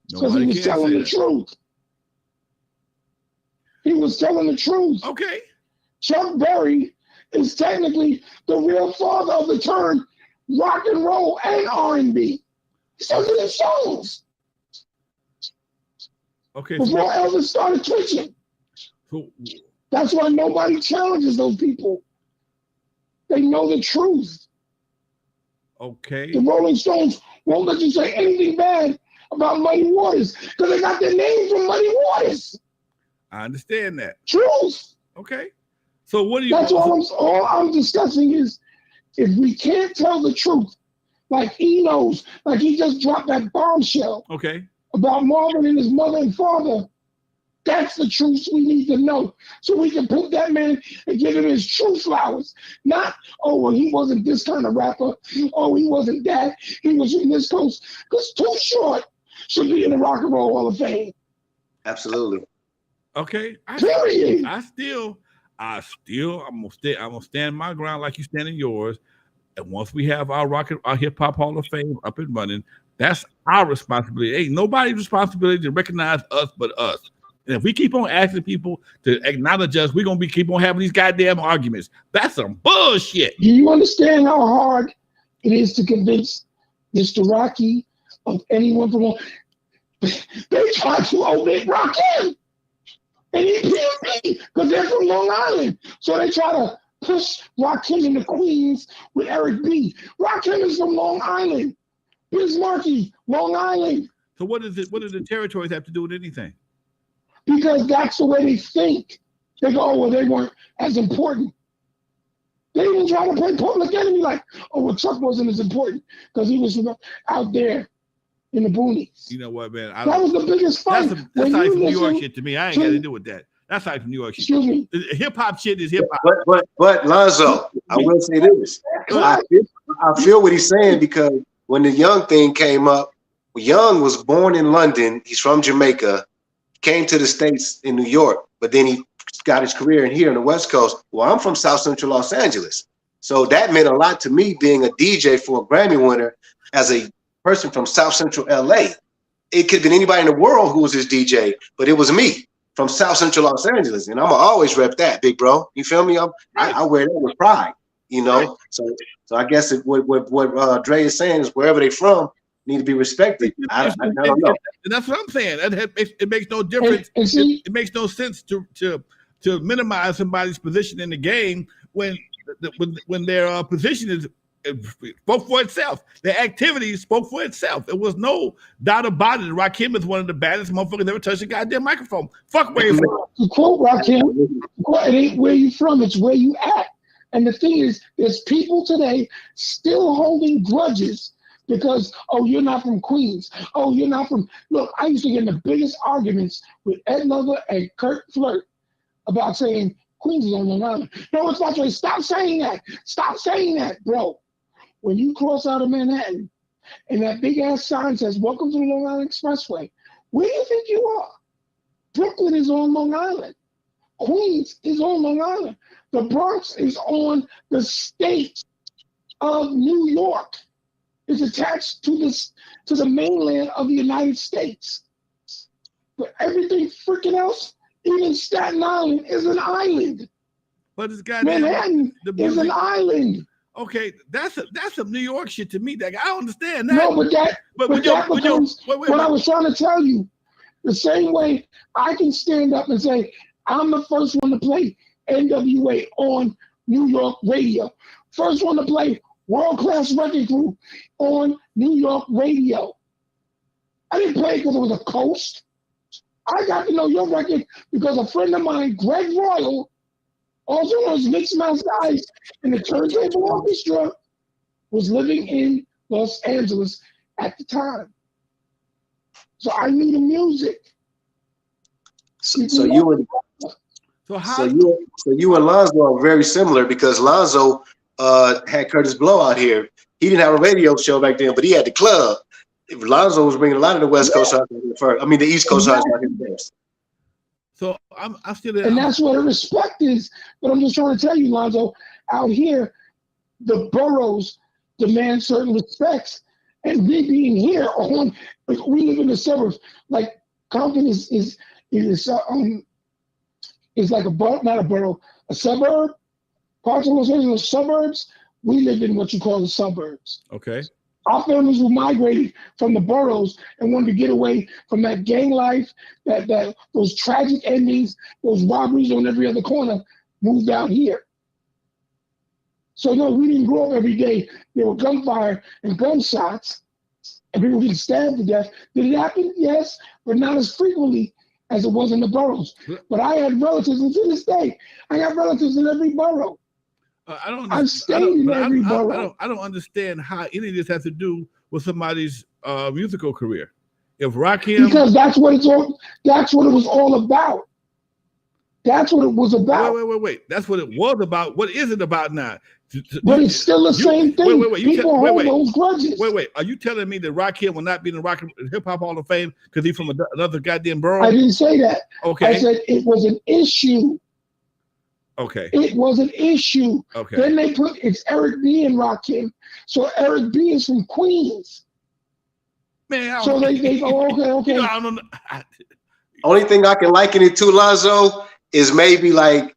[SPEAKER 2] Because he was telling the truth. He was telling the truth.
[SPEAKER 1] Okay.
[SPEAKER 2] Chuck Berry is technically the real father of the term rock and roll and R&B. He says it in his songs.
[SPEAKER 1] Okay.
[SPEAKER 2] Before Elvis started twitching. That's why nobody challenges those people. They know the truth.
[SPEAKER 1] Okay.
[SPEAKER 2] The Rolling Stones won't let you say anything bad about Muddy Waters because they got their name from Muddy Waters.
[SPEAKER 1] I understand that.
[SPEAKER 2] Truth.
[SPEAKER 1] Okay. So what do you?
[SPEAKER 2] That's all I'm discussing is if we can't tell the truth, like he knows, like he just dropped that bombshell.
[SPEAKER 1] Okay.
[SPEAKER 2] About Marvin and his mother and father. That's the truth we need to know. So we can put that man and give him his true flowers. Not, oh, well, he wasn't this kind of rapper. Oh, he wasn't that. He was from this coast. Because Too Short should be in the Rock and Roll Hall of Fame.
[SPEAKER 3] Absolutely.
[SPEAKER 1] Okay.
[SPEAKER 2] Period.
[SPEAKER 1] I'm gonna stand my ground like you stand in yours. And once we have our hip hop Hall of Fame up and running, that's our responsibility. Ain't nobody's responsibility to recognize us but us. And if we keep on asking people to acknowledge us, we're gonna keep on having these goddamn arguments. That's some bullshit.
[SPEAKER 2] Do you understand how hard it is to convince Mr. Rocky of anyone from? They try to omit Rakim and EPMD because they're from Long Island, so they try to push Rakim into Queens with Eric B. Rakim is from Long Island. Bismarcky, Long Island.
[SPEAKER 1] So what is it? What do the territories have to do with anything?
[SPEAKER 2] Because that's the way they think. They go, oh, well, they weren't as important. They even try to play Public Enemy like, oh, well, Chuck wasn't as important because he was out there in the boonies.
[SPEAKER 1] You know what, man?
[SPEAKER 2] That was the biggest fight.
[SPEAKER 1] That's like some New York shit to me. I ain't got to do with that. That's like some New York shit.
[SPEAKER 2] Excuse me.
[SPEAKER 1] Hip hop shit is hip hop.
[SPEAKER 3] But Lonzo, I will say this. I feel what he's saying because when the Young thing came up, Young was born in London. He's from Jamaica. Came to the States in New York, but then he got his career in here on the West Coast. Well, I'm from South Central Los Angeles. So that meant a lot to me being a DJ for a Grammy winner as a person from South Central LA. It could have been anybody in the world who was his DJ, but it was me from South Central Los Angeles. And I'm going to always rep that, big bro. You feel me? I wear that with pride, you know? Right. So I guess what Dre is saying is wherever they from, need to be respected. I don't know.
[SPEAKER 1] And that's what I'm saying. It makes no difference. It makes no sense to minimize somebody's position in the game when their position is spoke for itself. Their activities spoke for itself. There was no doubt about it. Rakim is one of the baddest motherfuckers ever touched a goddamn microphone. Fuck where you from.
[SPEAKER 2] To quote Rakim, it ain't where you from, it's where you at. And the thing is, there's people today still holding grudges because, oh, you're not from Queens. Oh, you're not from... Look, I used to get in the biggest arguments with N.W.A and Kurt Flirt about saying Queens is on Long Island. No, it's not. Stop saying that. Stop saying that, bro. When you cross out of Manhattan and that big-ass sign says, welcome to the Long Island Expressway, where do you think you are? Brooklyn is on Long Island. Queens is on Long Island. The Bronx is on the state of New York. It's attached to the mainland of the United States. But everything freaking else, even Staten Island is an island.
[SPEAKER 1] But it's goddamn
[SPEAKER 2] Manhattan is an island.
[SPEAKER 1] Okay, that's some New York shit to me. That I don't understand that.
[SPEAKER 2] No, but that becomes what I was trying to tell you. The same way I can stand up and say, I'm the first one to play N.W.A on New York radio. First one to play World Class Record Group on New York radio. I didn't play it because it was a coast. I got to know your record because a friend of mine, Greg Royal, also known as Mixed Master Ice in the Turntable Orchestra, was living in Los Angeles at the time. So I knew the music.
[SPEAKER 3] So you
[SPEAKER 1] So
[SPEAKER 3] So you and Lonzo are very similar because Lonzo had Curtis Blow out here. He didn't have a radio show back then, but he had the club. Lonzo was bringing a lot of the West Coast out here first. I mean, the East Coast out here first.
[SPEAKER 1] So I'm still there.
[SPEAKER 2] And that's what a respect is. But I'm just trying to tell you, Lonzo, out here, the boroughs demand certain respects. And we being here on, like, we live in the suburbs. Like Compton is like a borough, not a borough, a suburb. Parts of Los Angeles suburbs. We live in what you call the suburbs.
[SPEAKER 1] Okay.
[SPEAKER 2] Our families who migrated from the boroughs and wanted to get away from that gang life, that those tragic endings, those robberies on every other corner, moved out here. So no, we didn't grow up every day. There were gunfire and gunshots, and people getting stabbed to death. Did it happen? Yes, but not as frequently as it was in the boroughs. But I had relatives, and to this day, I got relatives in every borough. I've stayed in every borough.
[SPEAKER 1] I don't understand how any of this has to do with somebody's musical career. If Rakim,
[SPEAKER 2] because that's what it was all about. That's what it was about.
[SPEAKER 1] Wait. That's what it was about. What is it about now?
[SPEAKER 2] But it's still the same thing. People hold those grudges.
[SPEAKER 1] Wait. Are you telling me that Rakim will not be in the Rock and Hip Hop Hall of Fame because he's from another goddamn borough?
[SPEAKER 2] I didn't say that.
[SPEAKER 1] Okay.
[SPEAKER 2] I said it was an issue.
[SPEAKER 1] Okay.
[SPEAKER 2] It was an issue.
[SPEAKER 1] Okay.
[SPEAKER 2] Then they put it's Eric B and Rakim. So Eric B is from Queens.
[SPEAKER 1] Man,
[SPEAKER 2] so they go, okay.
[SPEAKER 1] You know, I don't know.
[SPEAKER 3] Only thing I can liken it to, Lonzo, is maybe like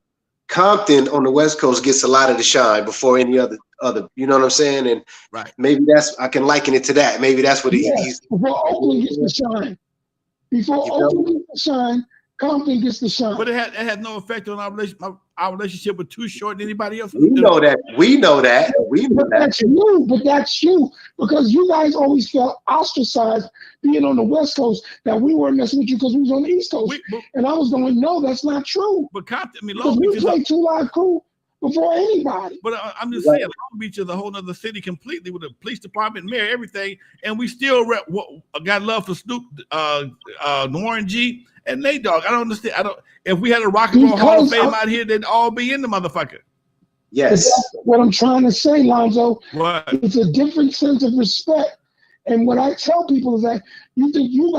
[SPEAKER 3] Compton on the West Coast gets a lot of the shine before any other. You know what I'm saying? And
[SPEAKER 1] right.
[SPEAKER 3] Maybe I can liken it to that. Maybe that's what he's
[SPEAKER 2] before Oakland gets the shine. Before Oakland gets the shine, Compton gets the shine.
[SPEAKER 1] But it had no effect on our relationship with Too Short and anybody else.
[SPEAKER 3] We know that.
[SPEAKER 2] But that's you. Because you guys always felt ostracized being on the West Coast that we weren't messing with you because we was on the East Coast. And I was going, no, that's not true.
[SPEAKER 1] But Compton,
[SPEAKER 2] Long Beach, we played 2 Live Crew before anybody.
[SPEAKER 1] But I'm just saying, Long Beach is a whole other city completely with a police department, mayor, everything, and we still got love for Snoop, Warren G, and Nate Dogg. I don't understand. If we had a Rock and Roll Hall of Fame out here, they'd all be in the motherfucker.
[SPEAKER 3] Yes.
[SPEAKER 2] That's what I'm trying to say, Lonzo.
[SPEAKER 1] What?
[SPEAKER 2] It's a different sense of respect. And what I tell people is that you think you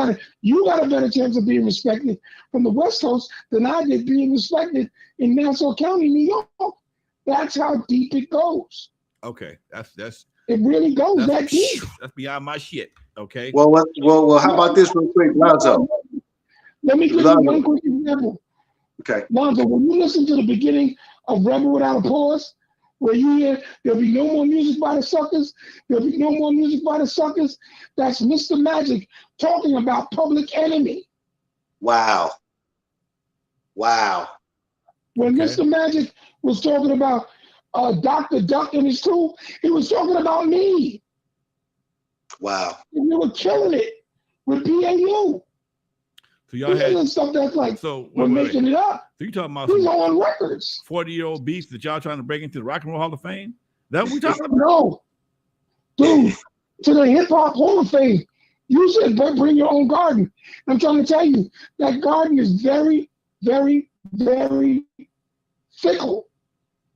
[SPEAKER 2] got a better chance of being respected from the West Coast than I did being respected in Nassau County, New York. That's how deep it goes.
[SPEAKER 1] Okay, that's
[SPEAKER 2] it really goes that deep.
[SPEAKER 1] That's beyond my shit. Okay.
[SPEAKER 3] Well, how about this real quick, Lonzo?
[SPEAKER 2] Let me give you one quick example.
[SPEAKER 3] Okay.
[SPEAKER 2] Lonzo, when you listen to the beginning of Rebel Without a Pause, where you hear there'll be no more music by the suckers, there'll be no more music by the suckers, that's Mr. Magic talking about Public Enemy.
[SPEAKER 3] Wow.
[SPEAKER 2] When Mr. Magic was talking about Dr. Duck and his crew, he was talking about me.
[SPEAKER 3] Wow.
[SPEAKER 2] And we were killing it with BAU.
[SPEAKER 1] So y'all had
[SPEAKER 2] stuff that's like we're making it up.
[SPEAKER 1] So you talking about
[SPEAKER 2] these are on records.
[SPEAKER 1] 40-year-old beats that y'all trying to break into the Rock and Roll Hall of Fame? That what we talking about?
[SPEAKER 2] No. Dude, to the Hip Hop Hall of Fame. You said bring your own garden. I'm trying to tell you, that garden is very, very, very fickle.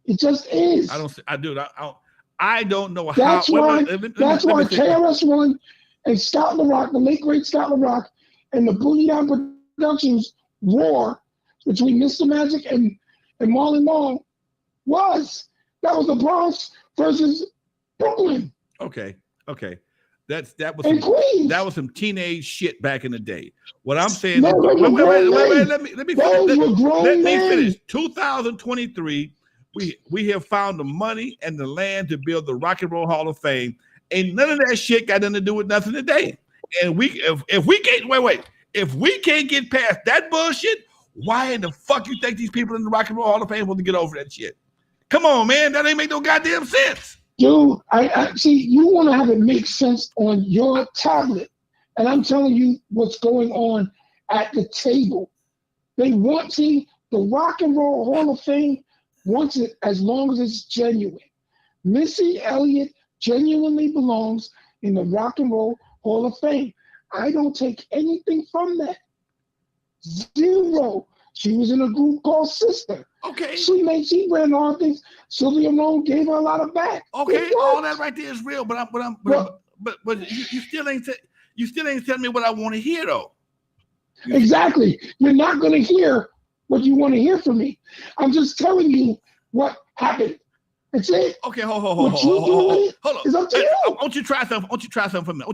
[SPEAKER 2] It just is.
[SPEAKER 1] I don't know
[SPEAKER 2] that's
[SPEAKER 1] how.
[SPEAKER 2] Why KRS-One and Scott LaRock, the late great Scott LaRock, and the Boogie Down Productions war between Mr. Magic and Marley Marl was the Bronx versus Brooklyn.
[SPEAKER 1] Okay. That was some teenage shit back in the day. What I'm saying, wait, let me finish. 2023, we have found the money and the land to build the Rock and Roll Hall of Fame. Ain't none of that shit got nothing to do with nothing today. And if we can't get past that bullshit, why in the fuck you think these people in the Rock and Roll Hall of Fame want to get over that shit? Come on, man, that ain't make no goddamn sense.
[SPEAKER 2] Dude, I see you want to have it make sense on your tablet, and I'm telling you what's going on at the table. They want the Rock and Roll Hall of Fame wants it as long as it's genuine. Missy Elliott genuinely belongs in the Rock and Roll Hall of Fame. I don't take anything from that. Zero. She was in a group called Sister.
[SPEAKER 1] Okay.
[SPEAKER 2] She ran all things. Sylvia Malone gave her a lot of back.
[SPEAKER 1] Okay, all that right there is real, but you still ain't telling me what I want to hear though.
[SPEAKER 2] Exactly. You're not going to hear what you want to hear from me. I'm just telling you what happened. That's it.
[SPEAKER 1] Okay, hold on.
[SPEAKER 2] It's up to you.
[SPEAKER 1] I want you to try something. I want you to try something for a minute. I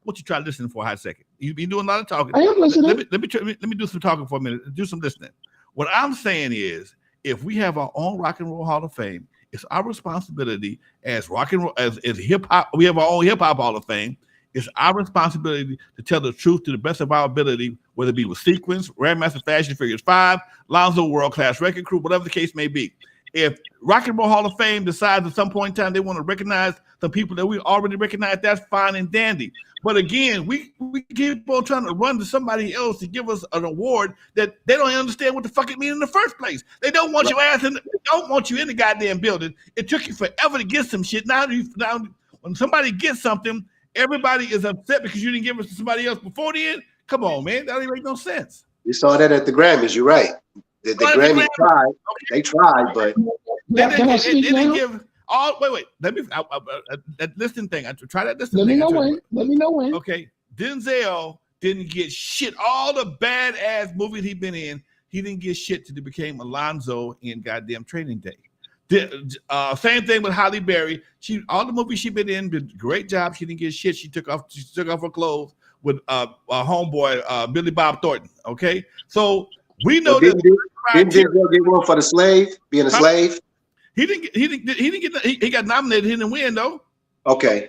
[SPEAKER 1] want you to try listening for a hot second. You've been doing a lot of talking.
[SPEAKER 2] I am listening.
[SPEAKER 1] Let me do some talking for a minute. Do some listening. What I'm saying is, if we have our own Rock and Roll Hall of Fame, it's our responsibility as rock and roll, as hip hop. We have our own Hip Hop Hall of Fame. It's our responsibility to tell the truth to the best of our ability, whether it be with Sequence, Grandmaster Fashion Figures 5, Lonzo World Class Record Crew, whatever the case may be. If Rock and Roll Hall of Fame decides at some point in time they want to recognize some people that we already recognize, that's fine and dandy. But again, we keep on trying to run to somebody else to give us an award that they don't understand what the fuck it means in the first place. They don't want your ass in. They don't want you in the goddamn building. It took you forever to get some shit. Now when somebody gets something, everybody is upset because you didn't give it to somebody else before then. Come on, man, that don't make no sense.
[SPEAKER 3] You saw that at the Grammys. You're right. The Grammys tried. Okay. They tried, but
[SPEAKER 1] they didn't give. Wait. Let me that listening thing. I try that listening
[SPEAKER 2] thing.
[SPEAKER 1] Let me know when. Okay, Denzel didn't get shit. All the badass movies he been in, he didn't get shit till he became Alonzo in goddamn Training Day. Same thing with Halle Berry. All the movies she been in, did a great job. She didn't get shit. She took off her clothes with homeboy Billy Bob Thornton. Okay, so we know that.
[SPEAKER 3] Didn't Denzel get one for the slave, being a slave?
[SPEAKER 1] He got nominated. He didn't win though.
[SPEAKER 3] Okay.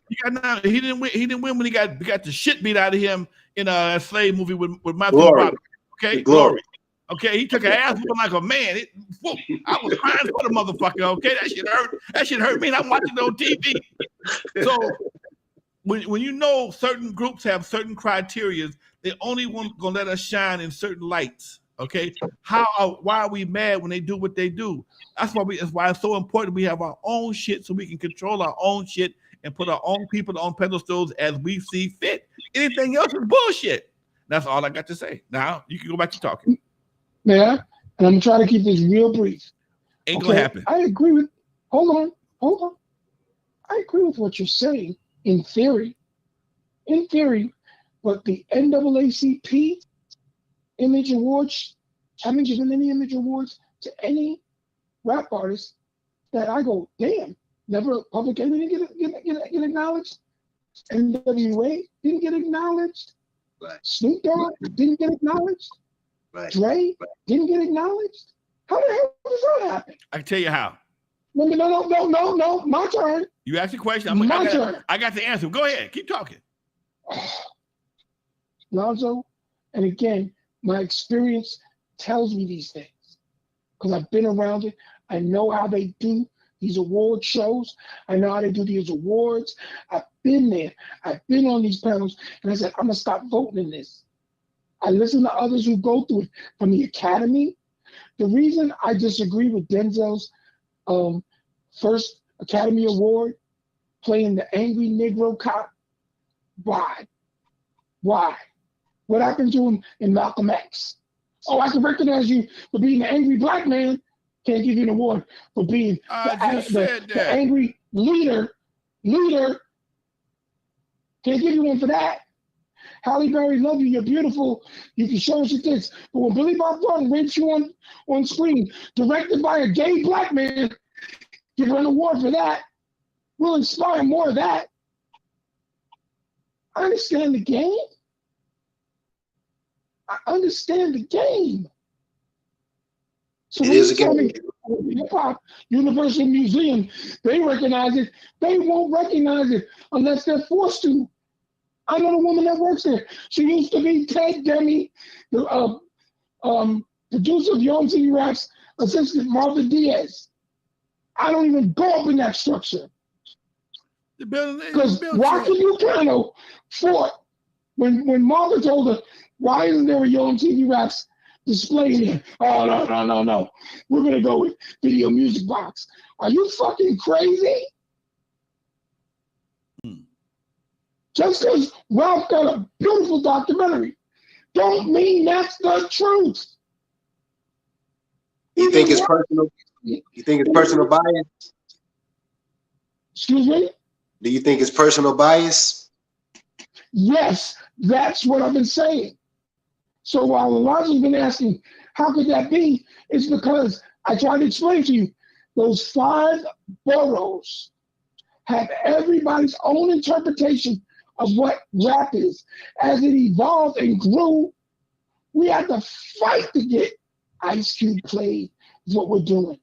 [SPEAKER 1] He didn't win. He didn't win when he got the shit beat out of him in a slave movie with Matthew Broderick. Okay, Glory. Okay, he took an ass whooping like a man. I was crying for the motherfucker. Okay, that shit hurt. That shit hurt me. And I'm watching it on TV. So when you know certain groups have certain criteria, they only gonna let us shine in certain lights. Okay, why are we mad when they do what they do? That's why it's so important we have our own shit so we can control our own shit and put our own people on pedestals as we see fit. Anything else is bullshit. That's all I got to say. Now you can go back to talking.
[SPEAKER 2] Yeah, and I'm trying to keep this real brief.
[SPEAKER 1] Ain't gonna happen.
[SPEAKER 2] I agree with. Hold on. I agree with what you're saying in theory, but the NAACP Image Awards haven't given any Image Awards to any rap artist that I go, damn, never Public Enemy didn't get acknowledged. N.W.A. didn't get acknowledged.
[SPEAKER 3] Right.
[SPEAKER 2] Snoop Dogg didn't get acknowledged.
[SPEAKER 3] Right.
[SPEAKER 2] Dre didn't get acknowledged. How the hell does that happen?
[SPEAKER 1] I can tell you how.
[SPEAKER 2] No. My turn.
[SPEAKER 1] You asked a question. I got the answer. Go ahead. Keep talking.
[SPEAKER 2] Lonzo, and again, my experience tells me these things because I've been around it. I know how they do these award shows. I know how they do these awards. I've been there. I've been on these panels, and I said, I'm going to stop voting in this. I listen to others who go through it from the Academy. The reason I disagree with Denzel's first Academy Award playing the angry Negro cop, why? What happened to him in Malcolm X? Oh, I can recognize you for being an angry black man. Can't give you an award for being the angry leader. Can't give you one for that. Halle Berry, love you. You're beautiful. You can show us your things. But when Billy Bob Thornton rapes you on screen, directed by a gay black man, give her an award for that. We'll inspire more of that. I understand the game. So
[SPEAKER 3] it is a game.
[SPEAKER 2] Hip Hop Universal Museum, they recognize it. They won't recognize it unless they're forced to. I know the woman that works there. She used to be Ted Demi, the producer of Yo MTV Raps, assistant Marvin Diaz. I don't even go up in that structure. Because Rocky Lucano fought when Marvin told her, why isn't there a Yo MTV Raps display in here? Oh, no. We're going to go with Video Music Box. Are you fucking crazy? Just because Ralph got a beautiful documentary don't mean that's the truth.
[SPEAKER 3] think it's personal? You think it's personal bias?
[SPEAKER 2] Excuse me?
[SPEAKER 3] Do you think it's personal bias?
[SPEAKER 2] Yes, that's what I've been saying. So while Alonzo's been asking, how could that be? It's because I tried to explain to you, those 5 boroughs have everybody's own interpretation of what rap is. As it evolved and grew, we had to fight to get Ice Cube played, is what we're doing.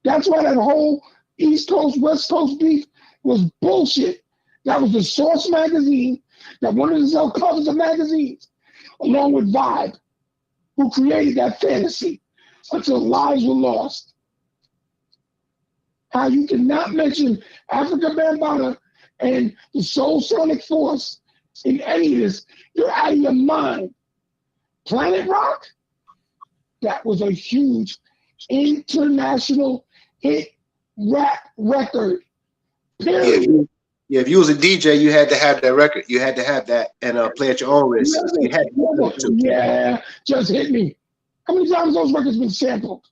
[SPEAKER 2] That's why that whole East Coast, West Coast beef was bullshit. That was the Source magazine that wanted to sell covers of magazines, along with Vibe, who created that fantasy until lives were lost. How you cannot mention Africa Bambaataa and the Soul Sonic Force in any of this, you're out of your mind. Planet Rock, that was a huge international hit rap record. Period.
[SPEAKER 3] Yeah, if you was a DJ, you had to have that record. You had to have that and play at your own risk. You had to
[SPEAKER 2] yeah, just hit me. How many times those records been sampled?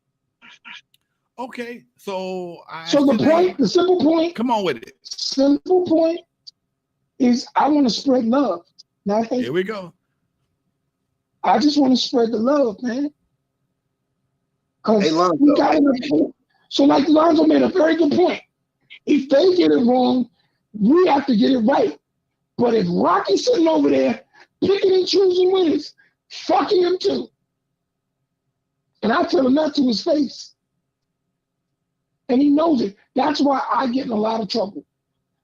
[SPEAKER 1] Okay, so
[SPEAKER 2] the simple point.
[SPEAKER 1] Come on with it.
[SPEAKER 2] Simple point is I want to spread love, not hate.
[SPEAKER 1] Here we go.
[SPEAKER 2] I just want to spread the love, man. Because we got enough. So like Lonzo made a very good point. If they get it wrong, we have to get it right. But if Rocky's sitting over there picking and choosing winners, fucking him too. And I tell him that to his face. And he knows it. That's why I get in a lot of trouble.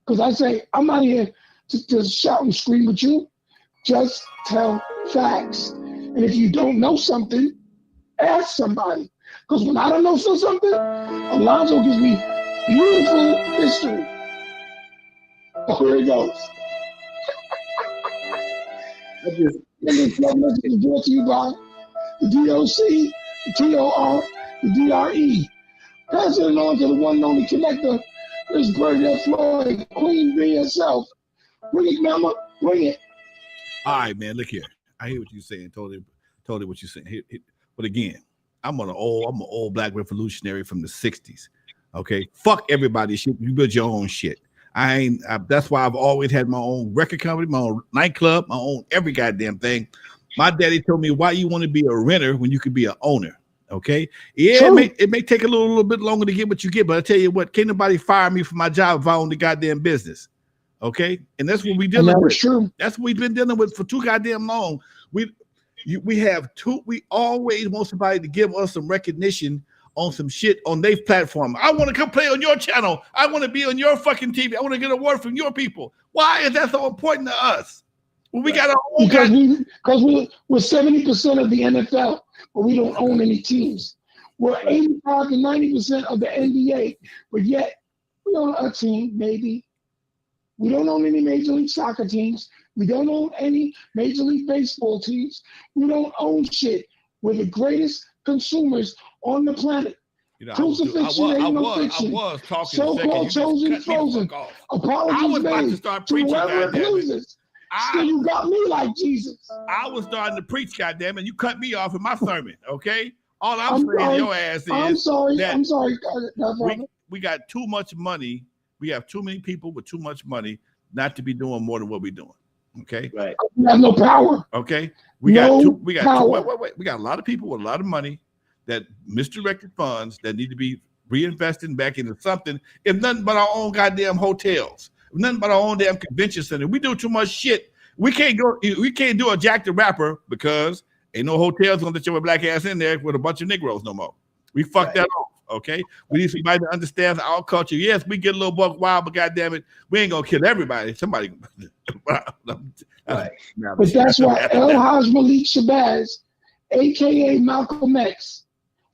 [SPEAKER 2] Because I say, I'm not here to shout and scream at you. Just tell facts. And if you don't know something, ask somebody. Because when I don't know something, Alonzo gives me beautiful history. Oh, here it goes. This message is brought to you by the DOC, the TOR, the DRE. Pass it on to the one and only connector. This Bernadette Floyd, Queen Bee herself. Bring it, mama. Bring it.
[SPEAKER 1] All right, man. Look here. I hear what you're saying. Totally what you're saying. But again, I'm an old black revolutionary from the 60s. Okay. Fuck everybody's shit. You build your own shit. That's why I've always had my own record company, my own nightclub, my own every goddamn thing. My daddy told me, why you want to be a renter when you could be an owner? Okay. Yeah, it may take a little bit longer to get what you get, but I tell you what, can't nobody fire me for my job if I own the goddamn business. Okay. And that's what we dealing with.
[SPEAKER 2] True.
[SPEAKER 1] That's what we've been dealing with for too goddamn long. We always want somebody to give us some recognition on some shit on their platform. I want to come play on your channel. I want to be on your fucking TV. I want to get an award from your people. Why is that so important to us? Well, we got our own
[SPEAKER 2] because we're 70% of the NFL, but we don't own any teams. We're 85 to 90% of the NBA, but yet we own a team, maybe. We don't own any Major League Soccer teams. We don't own any Major League Baseball teams. We don't own shit. We're the greatest consumers on the planet.
[SPEAKER 1] You know, I was talking
[SPEAKER 2] so-called chosen frozen. Apologies
[SPEAKER 1] I was about
[SPEAKER 2] made
[SPEAKER 1] to start preaching, goddammit.
[SPEAKER 2] Still, you got me like Jesus.
[SPEAKER 1] I was starting to preach, goddammit. You cut me off in my sermon, okay? All I'm saying to your ass is
[SPEAKER 2] I'm sorry.
[SPEAKER 1] We got too much money. We have too many people with too much money not to be doing more than what we're doing. Okay.
[SPEAKER 3] Right.
[SPEAKER 2] We have no power.
[SPEAKER 1] Okay. We got a lot of people with a lot of money that misdirected funds that need to be reinvested back into something. If nothing but our own goddamn hotels, nothing but our own damn convention center. We do too much shit. We can't do a Jack the Rapper because ain't no hotels gonna let your black ass in there with a bunch of Negroes no more. We fucked that off. Okay, we need somebody that understands our culture. Yes, we get a little buck wild, but goddamn it, we ain't gonna kill everybody. Somebody,
[SPEAKER 2] right? But that's why El Haj Malik Shabazz, aka Malcolm X,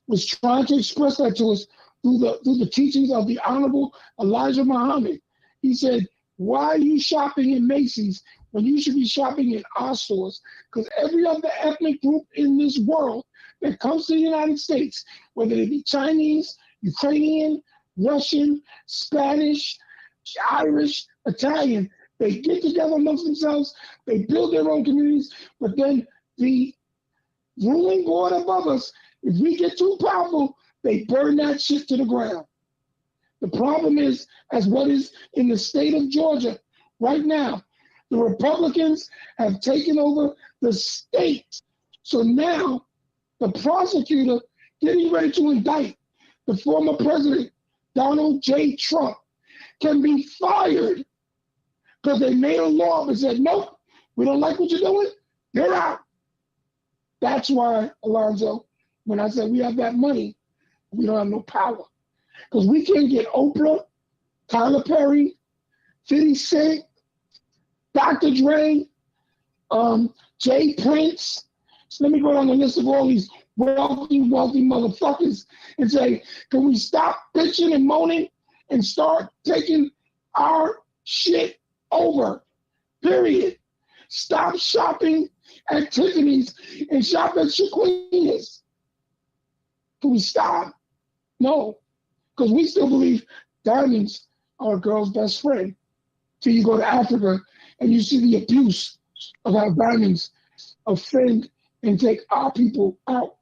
[SPEAKER 2] was trying to express that to us through the teachings of the Honorable Elijah Muhammad. He said, "Why are you shopping in Macy's when you should be shopping in our stores? Because every other ethnic group in this world that comes to the United States, whether they be Chinese, Ukrainian, Russian, Spanish, Irish, Italian, they get together amongst themselves, they build their own communities, but then the ruling board above us If we get too powerful, they burn that shit to the ground. The problem is, as what is in the state of Georgia right now, the Republicans have taken over the state. So now the prosecutor getting ready to indict the former president, Donald J. Trump, can be fired because they made a law that said, nope, we don't like what you're doing, get out. That's why, Alonzo, when I said we have that money, we don't have no power. Because we can't get Oprah, Tyler Perry, 50 Cent, Dr. Dre, Jay Prince. Let me go down the list of all these wealthy motherfuckers and say, can we stop bitching and moaning and start taking our shit over? Period. Stop shopping at Tiffany's and shop at Shaquille's. Can we stop? No, because we still believe diamonds are a girl's best friend. Till you go to Africa and you see the abuse of how diamonds offend and take our people out.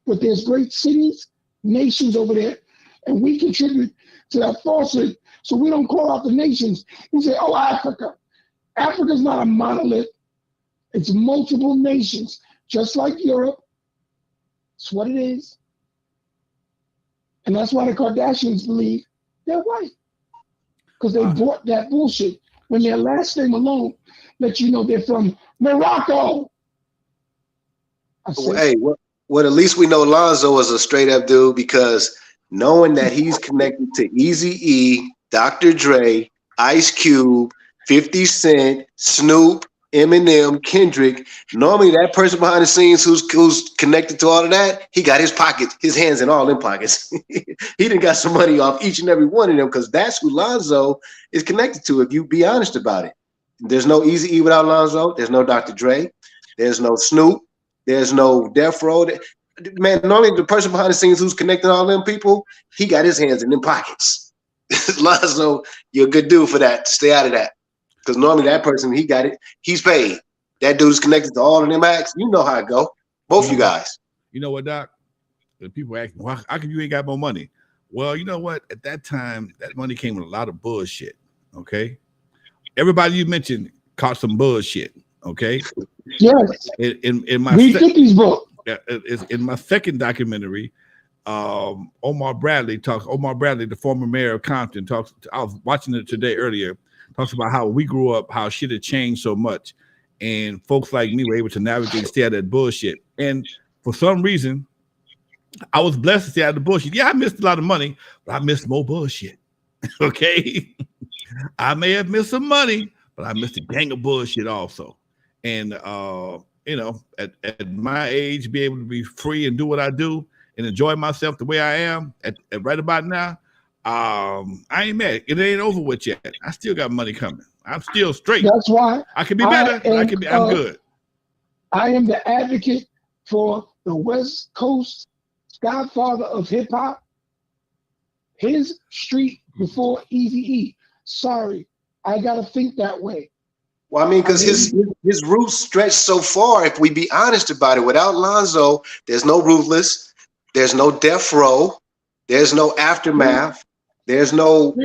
[SPEAKER 2] But there's great cities, nations over there, and we contribute to that falsehood. So we don't call out the nations. We say, oh, Africa. Africa's not a monolith. It's multiple nations, just like Europe. That's what it is. And that's why the Kardashians believe they're white. Because they bought that bullshit. When their last name alone let you know they're from Morocco.
[SPEAKER 3] Hey, well, at least we know Lonzo is a straight up dude, because knowing that he's connected to Eazy-E, Dr. Dre, Ice Cube, 50 Cent, Snoop, Eminem, Kendrick, normally that person behind the scenes who's connected to all of that, he got his hands in all them pockets. He done got some money off each and every one of them, because that's who Lonzo is connected to, if you be honest about it. There's no Eazy-E without Lonzo. There's no Dr. Dre. There's no Snoop. There's no Death Row. Man, normally the person behind the scenes who's connecting all them people, he got his hands in them pockets. Lonzo, you're a good dude for that. Stay out of that. Because normally that person, he got it. He's paid. That dude's connected to all of them acts. You know how it go. Both you guys.
[SPEAKER 1] You know what, Doc? The people ask, well, how come you ain't got more money? Well, you know what? At that time, that money came with a lot of bullshit. Okay. Everybody you mentioned caught some bullshit. Okay.
[SPEAKER 2] Yes.
[SPEAKER 1] In my
[SPEAKER 2] read 50's book.
[SPEAKER 1] In my second documentary, Omar Bradley, the former mayor of Compton, talks. I was watching it today earlier. Talks about how we grew up, how shit had changed so much, and folks like me were able to navigate and stay out of that bullshit. And for some reason, I was blessed to stay out of the bullshit. Yeah, I missed a lot of money, but I missed more bullshit. Okay, I may have missed some money, but I missed a gang of bullshit also. And you know, at my age, be able to be free and do what I do and enjoy myself the way I am at right about now. I ain't mad. It ain't over with yet. I still got money coming. I'm still straight.
[SPEAKER 2] That's why
[SPEAKER 1] I can be better, but I'm good.
[SPEAKER 2] I am the advocate for the West Coast godfather of hip hop. His street before Eazy-E. Sorry, I gotta think that way.
[SPEAKER 3] Well, I mean, because his roots stretch so far. If we be honest about it, without Lonzo, there's no Ruthless, there's no Death Row, there's no Aftermath. There's no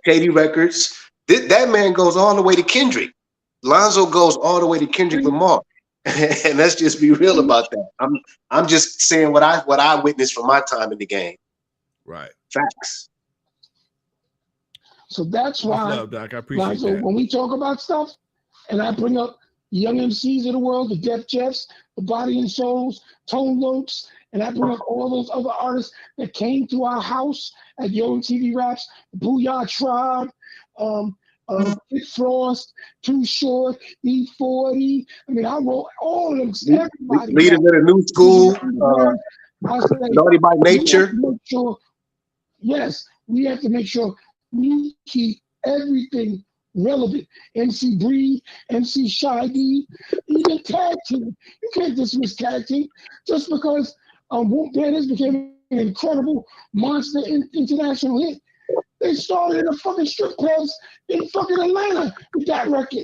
[SPEAKER 3] Shady Records. That man goes all the way to Kendrick. Lonzo goes all the way to Kendrick Lamar. And let's just be real about that. I'm just saying what I witnessed from my time in the game.
[SPEAKER 1] Right.
[SPEAKER 3] Facts.
[SPEAKER 2] So that's why,
[SPEAKER 1] love, Doc. I appreciate
[SPEAKER 2] Lonzo,
[SPEAKER 1] that.
[SPEAKER 2] when we talk about stuff, and I bring up Young MCs of the world, the Def Jeffs, the Body and Souls, Tone Lopes, and I bring up all those other artists that came to our house at Yo MTV Raps, Booyah Tribe, Big Frost, Too Short, E40. I mean, I wrote all of them. Everybody.
[SPEAKER 3] Leaders of the new school, Naughty by Nature.
[SPEAKER 2] Yes, we have to make sure we keep everything relevant. MC Bree, MC Shy D, even tag team. You can't dismiss tag team just because Whoop Banners became an incredible monster international hit. They started in the fucking strip clubs in fucking Atlanta with that record.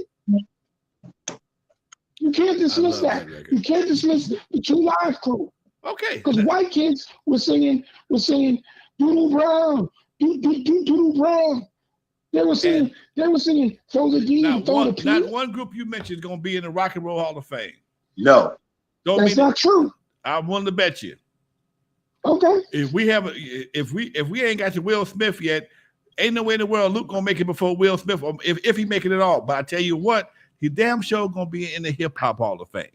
[SPEAKER 2] You can't dismiss that. You can't dismiss the Two Live Crew.
[SPEAKER 1] Okay.
[SPEAKER 2] Because white kids were singing Doodle Brown, Doodle Brown. They were singing throw the D and throw the P.
[SPEAKER 1] Not one group you mentioned is gonna be in the Rock and Roll Hall of Fame.
[SPEAKER 3] No.
[SPEAKER 2] That's not true.
[SPEAKER 1] I'm willing to bet you.
[SPEAKER 2] Okay.
[SPEAKER 1] If we ain't got to Will Smith yet, ain't no way in the world Luke gonna make it before Will Smith, or if he make it at all. But I tell you what, he damn sure gonna be in the Hip Hop Hall of Fame.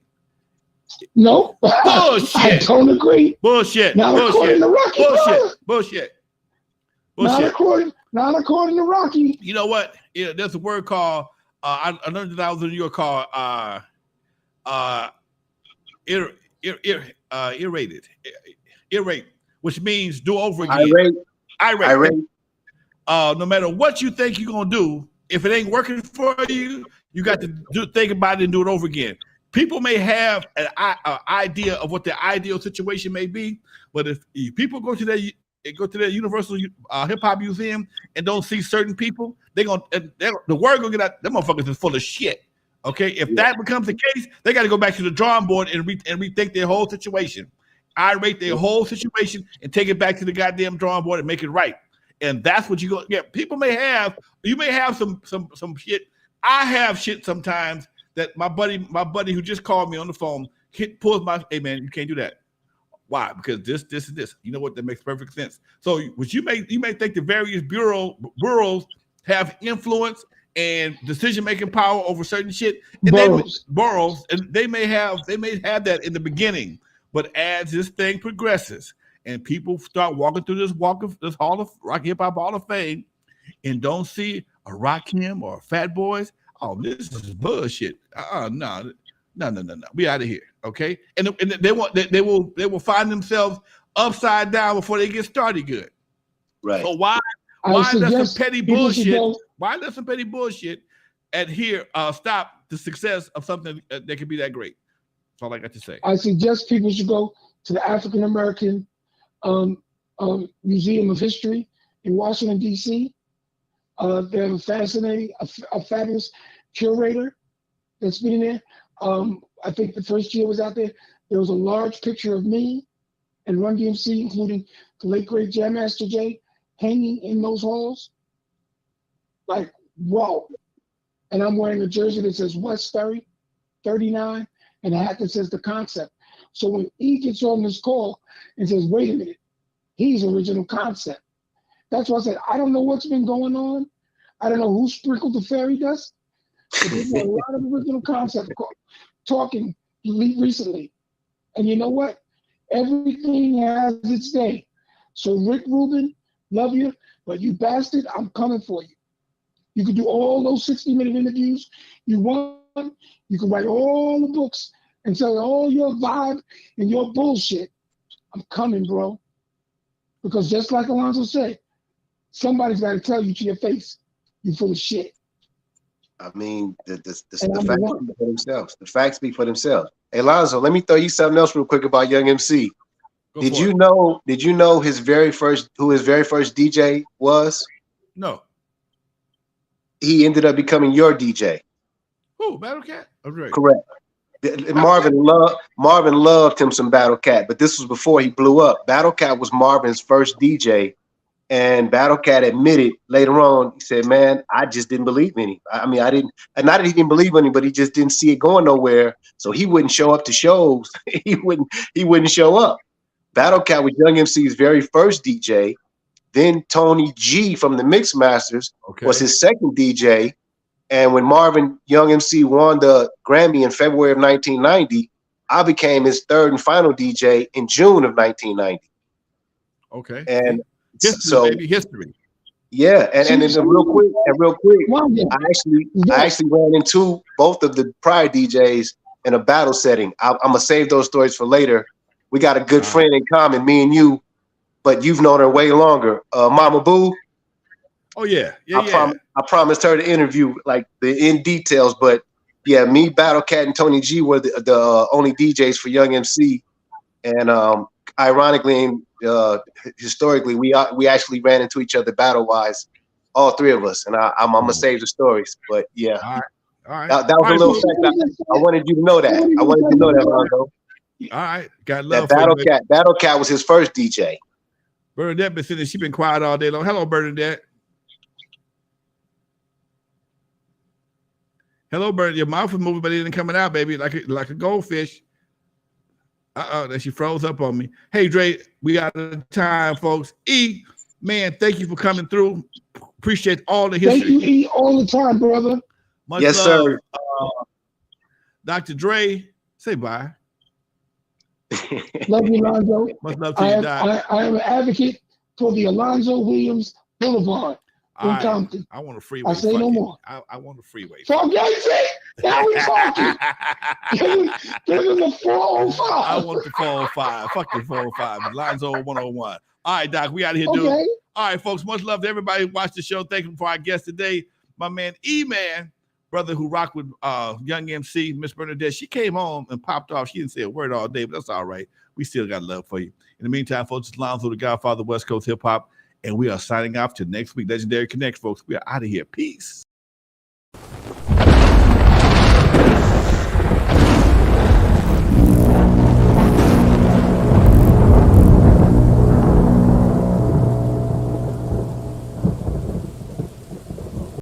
[SPEAKER 2] No.
[SPEAKER 1] Bullshit.
[SPEAKER 2] I don't agree.
[SPEAKER 1] Bullshit.
[SPEAKER 2] Not according to Rocky.
[SPEAKER 1] Bullshit.
[SPEAKER 2] Not according to Rocky.
[SPEAKER 1] You know what? There's a word called I learned that I was in New York called irate, which means do over again. Irate. No matter what you think you're gonna do, if it ain't working for you, you got to think about it and do it over again. People may have an idea of what their ideal situation may be, but if people go to their Universal Hip Hop Museum and don't see certain people, the word gonna get out. Them motherfuckers is full of shit. Okay, if that becomes the case, they got to go back to the drawing board and rethink their whole situation. Irate their whole situation and take it back to the goddamn drawing board and make it right. And that's what you go. Yeah, people may have. You may have some shit. I have shit sometimes that my buddy who just called me on the phone pulls my. Hey man, you can't do that. Why? Because this and this. You know what? That makes perfect sense. So, which you may think the various boroughs have influence and decision-making power over certain shit. And boroughs, and they may have that in the beginning, but as this thing progresses and people start walking through this Hall of Rock Hip Hop Hall of Fame and don't see a Rakim or a Fat Boys, oh, this is bullshit. No. We out of here, okay? And they will find themselves upside down before they get started good.
[SPEAKER 3] Right.
[SPEAKER 1] So why let some petty bullshit? Why let some petty bullshit stop the success of something that can be that great? That's all I got to say.
[SPEAKER 2] I suggest people should go to the African American Museum of History in Washington, D.C. They have a fabulous curator that's been there. I think the first year I was out there, there was a large picture of me and Run DMC, including the late great Jam Master Jay, hanging in those halls. Like, whoa. And I'm wearing a jersey that says West Ferry 39 and a hat that says The Concept. So when E gets on this call and says, wait a minute, he's Original Concept. That's why I said, I don't know what's been going on. I don't know who sprinkled the fairy dust, but there's been a lot of Original Concept talking recently. And you know what? Everything has its day. So Rick Rubin, love you, but you bastard, I'm coming for you. You can do all those 60-minute interviews you want. You can write all the books and sell all your vibe and your bullshit. I'm coming, bro. Because just like Alonzo said, somebody's got to tell you to your face, you full of shit.
[SPEAKER 3] I mean, the facts speak for themselves. The facts speak for themselves. Hey, Lonzo, let me throw you something else real quick about Young MC. Did you know who his very first DJ was?
[SPEAKER 1] No.
[SPEAKER 3] He ended up becoming your DJ.
[SPEAKER 1] Who? Battle Cat? Okay.
[SPEAKER 3] Correct. Marvin loved him some Battle Cat, but this was before he blew up. Battle Cat was Marvin's first DJ, and Battle Cat admitted later on, he said, man, I just didn't believe in him. Not that he didn't believe in him, but he just didn't see it going nowhere. So he wouldn't show up to shows. he wouldn't show up. Battle Cat was Young MC's very first DJ. Then Tony G from the Mix Masters was his second DJ. And when Marvin Young MC won the Grammy in February of 1990, I became his third and final DJ in June of 1990.
[SPEAKER 1] Okay.
[SPEAKER 3] And
[SPEAKER 1] history.
[SPEAKER 3] Yeah, and real quick, I actually ran into both of the prior DJs in a battle setting. I'm gonna save those stories for later. We got a good friend in common, me and you, but you've known her way longer. Mama Boo.
[SPEAKER 1] Oh yeah,
[SPEAKER 3] I promised her to interview like in details, but yeah, me, Battle Cat, and Tony G were the only DJs for Young MC, and ironically and historically, we actually ran into each other battle wise, all three of us, and I'm gonna save the stories, but yeah,
[SPEAKER 1] all right.
[SPEAKER 3] That was a little fact. I wanted you to know that. I wanted you to know that, Lonzo.
[SPEAKER 1] All right, got
[SPEAKER 3] That
[SPEAKER 1] love for you, baby.
[SPEAKER 3] Battle Cat was his first DJ.
[SPEAKER 1] Bernadette been sitting. She been quiet all day long. Hello, Bernadette. Hello, Bernadette. Your mouth is moving, but it isn't coming out, baby, like a goldfish. That she froze up on me. Hey, Dre, we got the time, folks. E, man, thank you for coming through. Appreciate all the history.
[SPEAKER 2] Thank you, E, all the time, brother.
[SPEAKER 1] Much
[SPEAKER 3] yes,
[SPEAKER 1] love.
[SPEAKER 3] sir.
[SPEAKER 1] Dr. Dre, say bye.
[SPEAKER 2] Love you, Lonzo.
[SPEAKER 1] Much love to you, Doc.
[SPEAKER 2] I am an advocate for the Alonzo Williams Boulevard in Compton.
[SPEAKER 1] I want a freeway.
[SPEAKER 2] I say no more.
[SPEAKER 1] I want a freeway.
[SPEAKER 2] Fuck you, see? Now we talking. This is the 405.
[SPEAKER 1] I want the 405. Fuck the 405. Lonzo 101. All right, Doc, we out of here, dude.
[SPEAKER 2] Okay.
[SPEAKER 1] All right, folks, much love to everybody who watched the show. Thank you for our guest today, my man E-Man, brother who rocked with Young MC, Miss Bernadette. She came home and popped off. She didn't say a word all day, but that's all right. We still got love for you. In the meantime, folks, it's Lonzo, the Godfather of West Coast hip hop, and we are signing off till next week. Legendary Connect, folks. We are out of here. Peace.